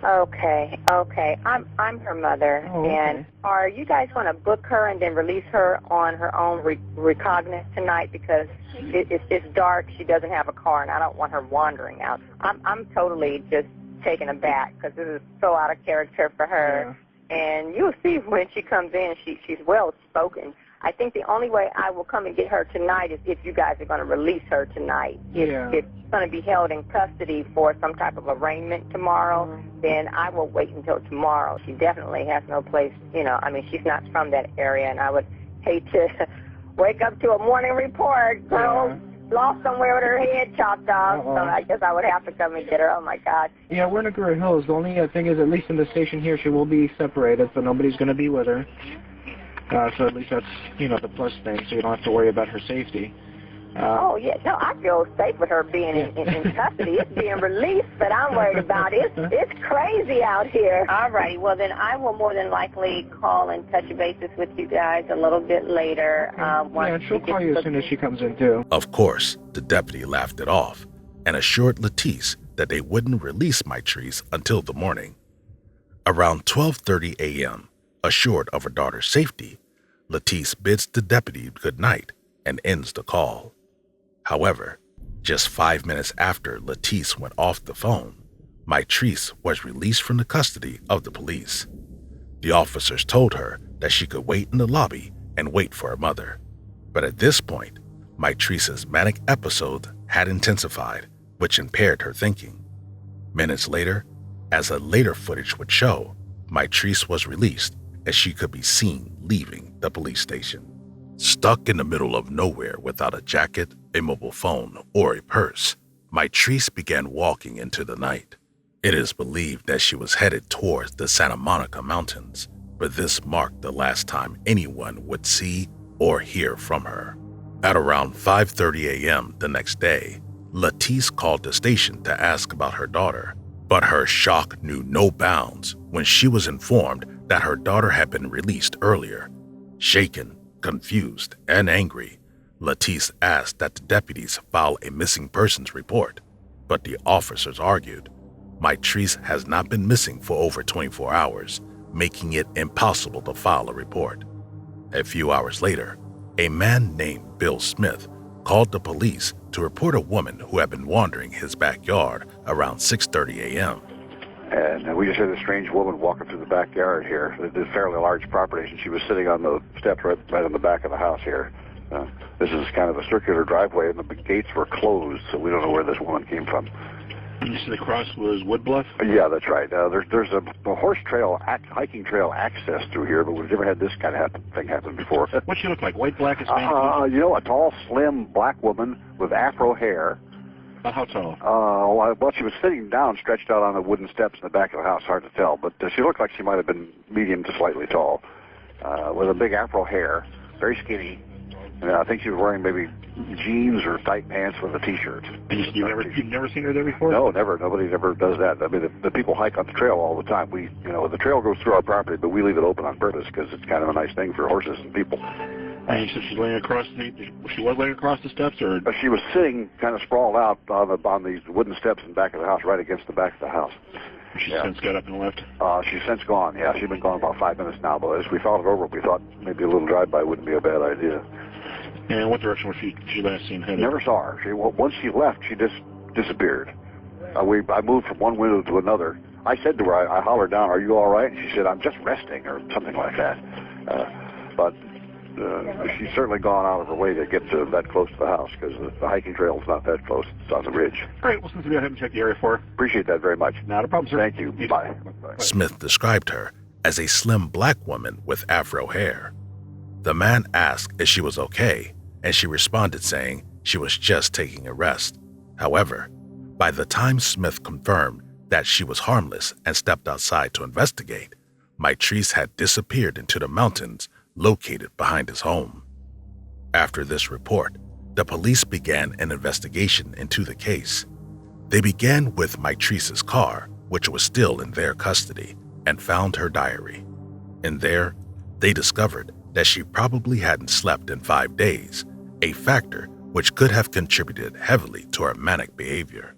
Okay. I'm her mother. Oh, okay. And are you guys going to book her and then release her on her own recognizance tonight? Because it's dark, she doesn't have a car, and I don't want her wandering out. I'm totally just taken aback because this is so out of character for her. Yeah. And you'll see when she comes in, she's well-spoken. I think the only way I will come and get her tonight is if you guys are going to release her tonight. Yeah. If she's going to be held in custody for some type of arraignment tomorrow, then I will wait until tomorrow. She definitely has no place, she's not from that area, and I would hate to wake up to a morning report. Girl lost somewhere with her head chopped off, so I guess I would have to come and get her. Oh, my God. Yeah, we're in Agoura Hills. The only thing is, at least in the station here, she will be separated, so nobody's going to be with her. So at least that's, the plus thing, so you don't have to worry about her safety. Yeah. No, I feel safe with her being in custody. It's being released, but I'm worried about it. It's crazy out here. All right. Well, then I will more than likely call and touch bases with you guys a little bit later. And she'll call you as soon as she comes in, too. Of course, the deputy laughed it off and assured Mitrice that they wouldn't release Mitrice until the morning. Around 12:30 a.m., assured of her daughter's safety, Mitrice bids the deputy good night and ends the call. However, just 5 minutes after Mitrice went off the phone, Mitrice was released from the custody of the police. The officers told her that she could wait in the lobby and wait for her mother. But at this point, Mitrice's manic episode had intensified, which impaired her thinking. Minutes later, as a later footage would show, Mitrice was released as she could be seen leaving the police station. Stuck in the middle of nowhere without a jacket, a mobile phone, or a purse, Mitrice began walking into the night. It is believed that she was headed towards the Santa Monica Mountains, but this marked the last time anyone would see or hear from her. At around 5:30 a.m. the next day, Mitrice called the station to ask about her daughter, but her shock knew no bounds when she was informed that her daughter had been released earlier. Shaken, confused, and angry, Mitrice asked that the deputies file a missing persons report, but the officers argued Mitrice has not been missing for over 24 hours, making it impossible to file a report. A few hours later, a man named Bill Smith called the police to report a woman who had been wandering his backyard around 6:30 a.m. And we just had a strange woman walking through the backyard here. It's a fairly large property, and she was sitting on the steps right on the back of the house here. This is kind of a circular driveway, and the gates were closed, so we don't know where this woman came from. And you said the cross was Wood Bluff? Yeah, that's right. There's a horse trail, hiking trail access through here, but we've never had this kind of thing happen before. What'd she look like? White, black, Hispanic? A tall, slim black woman with afro hair. How tall? Well, she was sitting down, stretched out on the wooden steps in the back of the house. Hard to tell, but she looked like she might have been medium to slightly tall, with a big afro hair, very skinny. And I think she was wearing maybe jeans or tight pants with a T-shirt. You've never seen her there before? No, never. Nobody ever does that. I mean, the people hike on the trail all the time. The trail goes through our property, but we leave it open on purpose because it's kind of a nice thing for horses and people. And you said she's laying across she was laying across the steps, or? She was sitting kind of sprawled out on these wooden steps in the back of the house, right against the back of the house. She's since got up and left? She's since gone, yeah. She's been gone about 5 minutes now, but as we thought it over, we thought maybe a little drive-by wouldn't be a bad idea. And what direction was she last seen headed? Never saw her. Once she left, she just disappeared. I moved from one window to another. I said to her, I hollered down, "Are you all right?" And she said, "I'm just resting," or something like that. But she's certainly gone out of her way to get that close to the house, because the hiking trail is not that close. It's on the ridge. All right, well, since we go ahead and check the area for her. Appreciate that very much. Not a problem, sir. Thank you. Bye. Smith described her as a slim black woman with afro hair. The man asked if she was okay, and she responded saying she was just taking a rest. However, by the time Smith confirmed that she was harmless and stepped outside to investigate, Mitrice had disappeared into the mountains located behind his home. After this report, the police began an investigation into the case. They began with Mitrice's car, which was still in their custody, and found her diary. In there, they discovered that she probably hadn't slept in 5 days, a factor which could have contributed heavily to her manic behavior.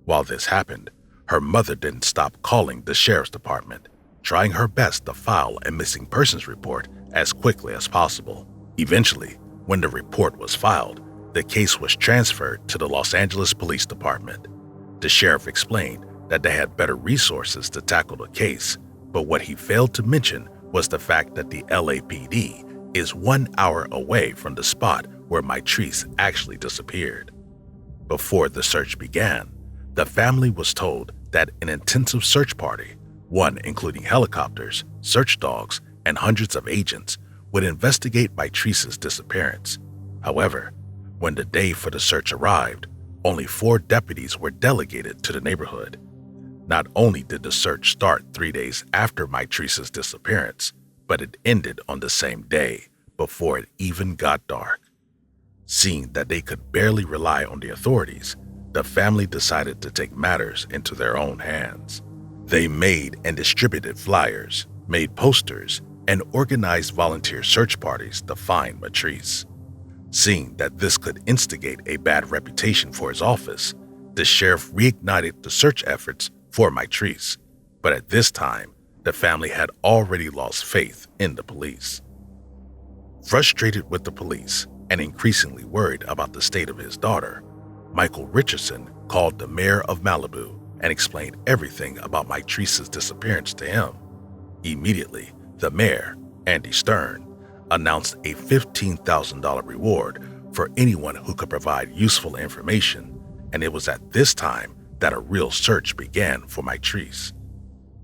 While this happened, her mother didn't stop calling the sheriff's department, trying her best to file a missing persons report as quickly as possible. Eventually, when the report was filed, the case was transferred to the Los Angeles Police Department. The sheriff explained that they had better resources to tackle the case, but what he failed to mention was the fact that the LAPD is 1 hour away from the spot where Mitrice actually disappeared. Before the search began, the family was told that an intensive search party, one including helicopters, search dogs, and hundreds of agents, would investigate Mitrice's disappearance. However, When the day for the search arrived, only 4 deputies were delegated to the neighborhood. Not only did the search start 3 days after Mitrice's disappearance, but it ended on the same day before it even got dark. Seeing that they could barely rely on the authorities, the family decided to take matters into their own hands. They made and distributed flyers, made posters, and organized volunteer search parties to find Mitrice. Seeing that this could instigate a bad reputation for his office, the sheriff reignited the search efforts for Mitrice, but at this time, the family had already lost faith in the police. Frustrated with the police and increasingly worried about the state of his daughter, Michael Richardson called the mayor of Malibu and explained everything about Mitrice's disappearance to him. Immediately, the mayor, Andy Stern, announced a $15,000 reward for anyone who could provide useful information, and it was at this time that a real search began for Mitrice.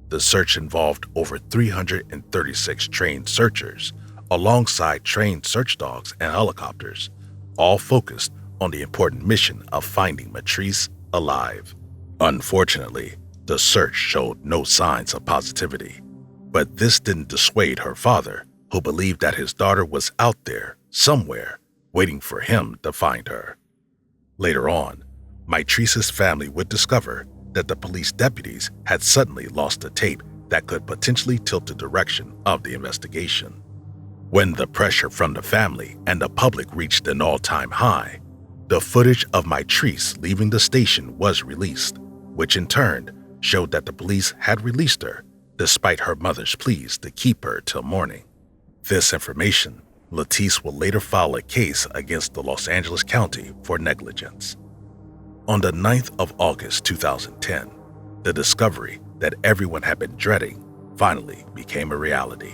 The search involved over 336 trained searchers, alongside trained search dogs and helicopters, all focused on the important mission of finding Mitrice alive. Unfortunately, the search showed no signs of positivity, but this didn't dissuade her father, who believed that his daughter was out there, somewhere, waiting for him to find her. Later on, Mitrice's family would discover that the police deputies had suddenly lost a tape that could potentially tilt the direction of the investigation. When the pressure from the family and the public reached an all-time high, the footage of Mitrice leaving the station was released, which in turn showed that the police had released her, despite her mother's pleas to keep her till morning. This information, Letice will later file a case against the Los Angeles County for negligence. On the 9th of August 2010, the discovery that everyone had been dreading finally became a reality.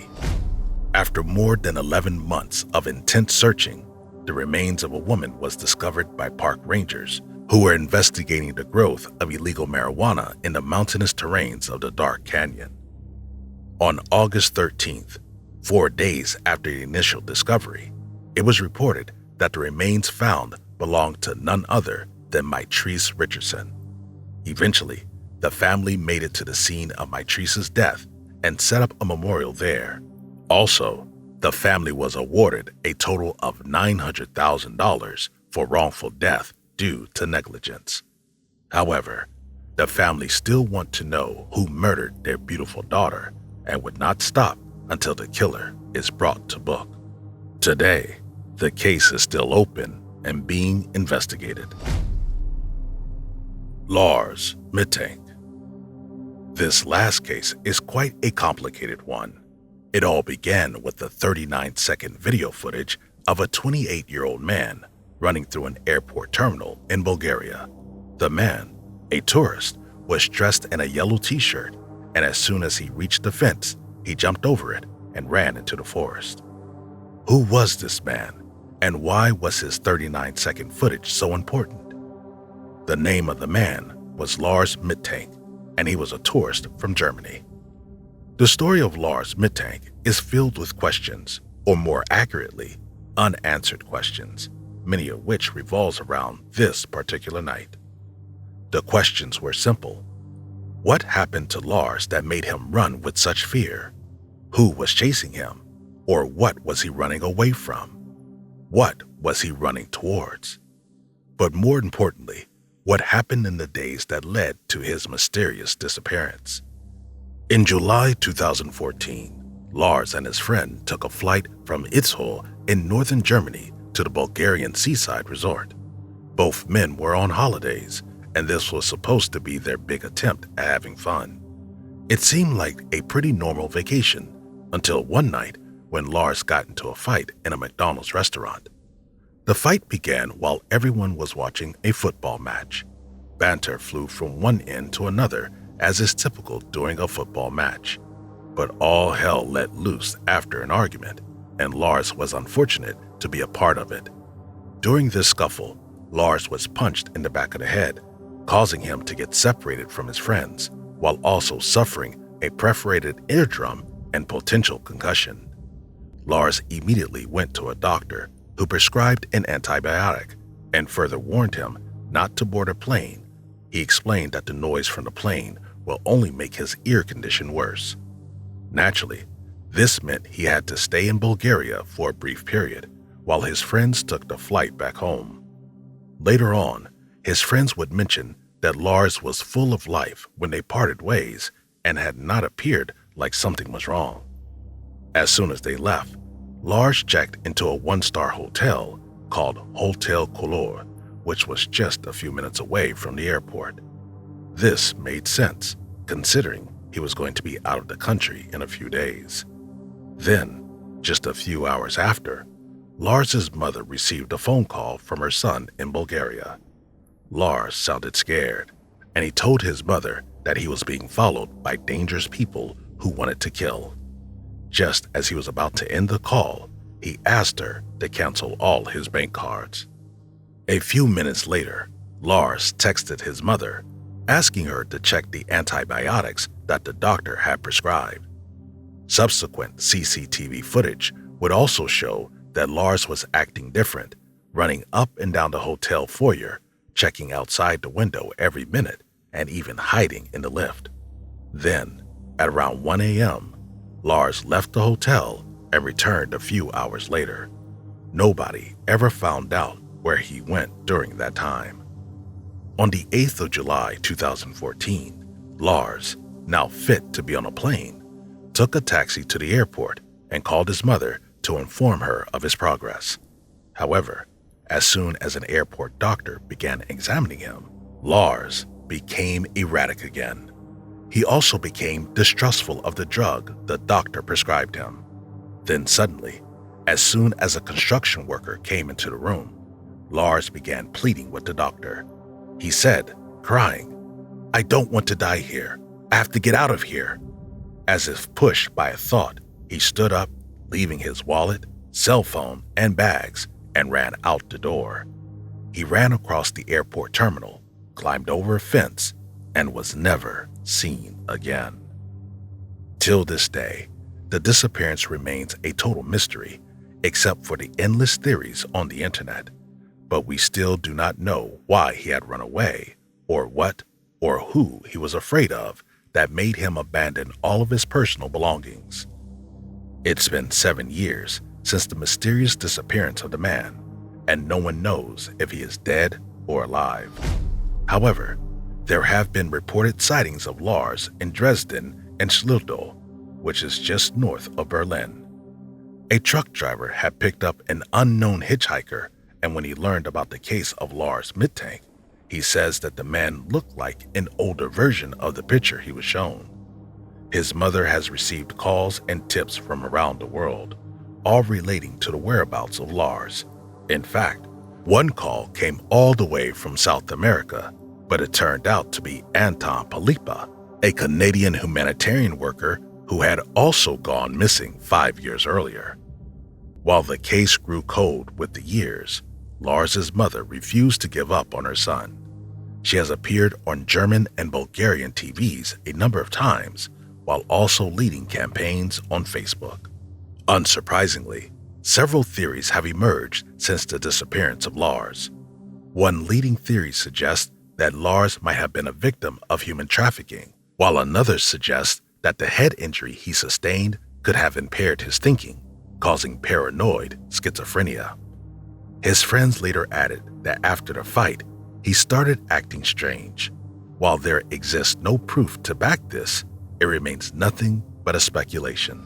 After more than 11 months of intense searching, the remains of a woman was discovered by park rangers who were investigating the growth of illegal marijuana in the mountainous terrains of the Dark Canyon. On August 13th, 4 days after the initial discovery, it was reported that the remains found belonged to none other than Mitrice Richardson. Eventually, the family made it to the scene of Mitrice's death and set up a memorial there. Also, the family was awarded a total of $900,000 for wrongful death due to negligence. However, the family still want to know who murdered their beautiful daughter and would not stop until the killer is brought to book. Today, the case is still open and being investigated. Lars Mittank. This last case is quite a complicated one. It all began with the 39-second video footage of a 28-year-old man running through an airport terminal in Bulgaria. The man, a tourist, was dressed in a yellow t-shirt, and as soon as he reached the fence, he jumped over it and ran into the forest. Who was this man, and why was his 39-second footage so important? The name of the man was Lars Mittank, and he was a tourist from Germany. The story of Lars Mittank is filled with questions, or more accurately, unanswered questions, many of which revolves around this particular night. The questions were simple. What happened to Lars that made him run with such fear? Who was chasing him? Or what was he running away from? What was he running towards? But more importantly, what happened in the days that led to his mysterious disappearance? In July 2014, Lars and his friend took a flight from Itzhol in northern Germany to the Bulgarian seaside resort. Both men were on holidays, and this was supposed to be their big attempt at having fun. It seemed like a pretty normal vacation until one night when Lars got into a fight in a McDonald's restaurant. The fight began while everyone was watching a football match. Banter flew from one end to another, as is typical during a football match. But all hell let loose after an argument, and Lars was unfortunate to be a part of it. During this scuffle, Lars was punched in the back of the head, causing him to get separated from his friends, while also suffering a perforated eardrum and potential concussion. Lars immediately went to a doctor who prescribed an antibiotic, and further warned him not to board a plane. He explained that the noise from the plane will only make his ear condition worse. Naturally, this meant he had to stay in Bulgaria for a brief period while his friends took the flight back home. Later on, his friends would mention that Lars was full of life when they parted ways and had not appeared like something was wrong. As soon as they left, Lars checked into a one-star hotel called Hotel Koecher, which was just a few minutes away from the airport. This made sense, considering he was going to be out of the country in a few days. Then, just a few hours after, Lars's mother received a phone call from her son in Bulgaria. Lars sounded scared, and he told his mother that he was being followed by dangerous people who wanted to kill. Just as he was about to end the call, he asked her to cancel all his bank cards. A few minutes later, Lars texted his mother, asking her to check the antibiotics that the doctor had prescribed. Subsequent CCTV footage would also show that Lars was acting different, running up and down the hotel foyer, checking outside the window every minute, and even hiding in the lift. Then, at around 1 a.m., Lars left the hotel and returned a few hours later. Nobody ever found out where he went during that time. On the 8th of July 2014, Lars, now fit to be on a plane, took a taxi to the airport and called his mother to inform her of his progress. However, as soon as an airport doctor began examining him, Lars became erratic again. He also became distrustful of the drug the doctor prescribed him. Then suddenly, as soon as a construction worker came into the room, Lars began pleading with the doctor. He said, crying, "I don't want to die here. I have to get out of here." As if pushed by a thought, he stood up, leaving his wallet, cell phone, and bags, and ran out the door. He ran across the airport terminal, climbed over a fence, and was never seen again. Till this day, the disappearance remains a total mystery, except for the endless theories on the internet. But we still do not know why he had run away, or what or who he was afraid of that made him abandon all of his personal belongings. It's been 7 years since the mysterious disappearance of the man, and no one knows if he is dead or alive. However, there have been reported sightings of Lars in Dresden and Schlüssel, which is just north of Berlin. A truck driver had picked up an unknown hitchhiker, and when he learned about the case of Lars Mittank, he says that the man looked like an older version of the picture he was shown. His mother has received calls and tips from around the world, all relating to the whereabouts of Lars. In fact, one call came all the way from South America, but it turned out to be Anton Fillipoff, a Canadian humanitarian worker who had also gone missing 5 years earlier. While the case grew cold with the years, Lars's mother refused to give up on her son. She has appeared on German and Bulgarian TVs a number of times, while also leading campaigns on Facebook. Unsurprisingly, several theories have emerged since the disappearance of Lars. One leading theory suggests that Lars might have been a victim of human trafficking, while another suggests that the head injury he sustained could have impaired his thinking, causing paranoid schizophrenia. His friends later added that after the fight, he started acting strange. While there exists no proof to back this, it remains nothing but a speculation.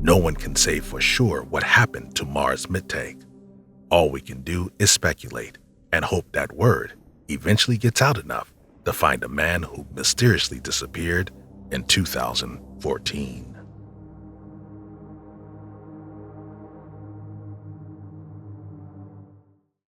No one can say for sure what happened to Lars Mittank. All we can do is speculate and hope that word eventually gets out enough to find a man who mysteriously disappeared in 2014.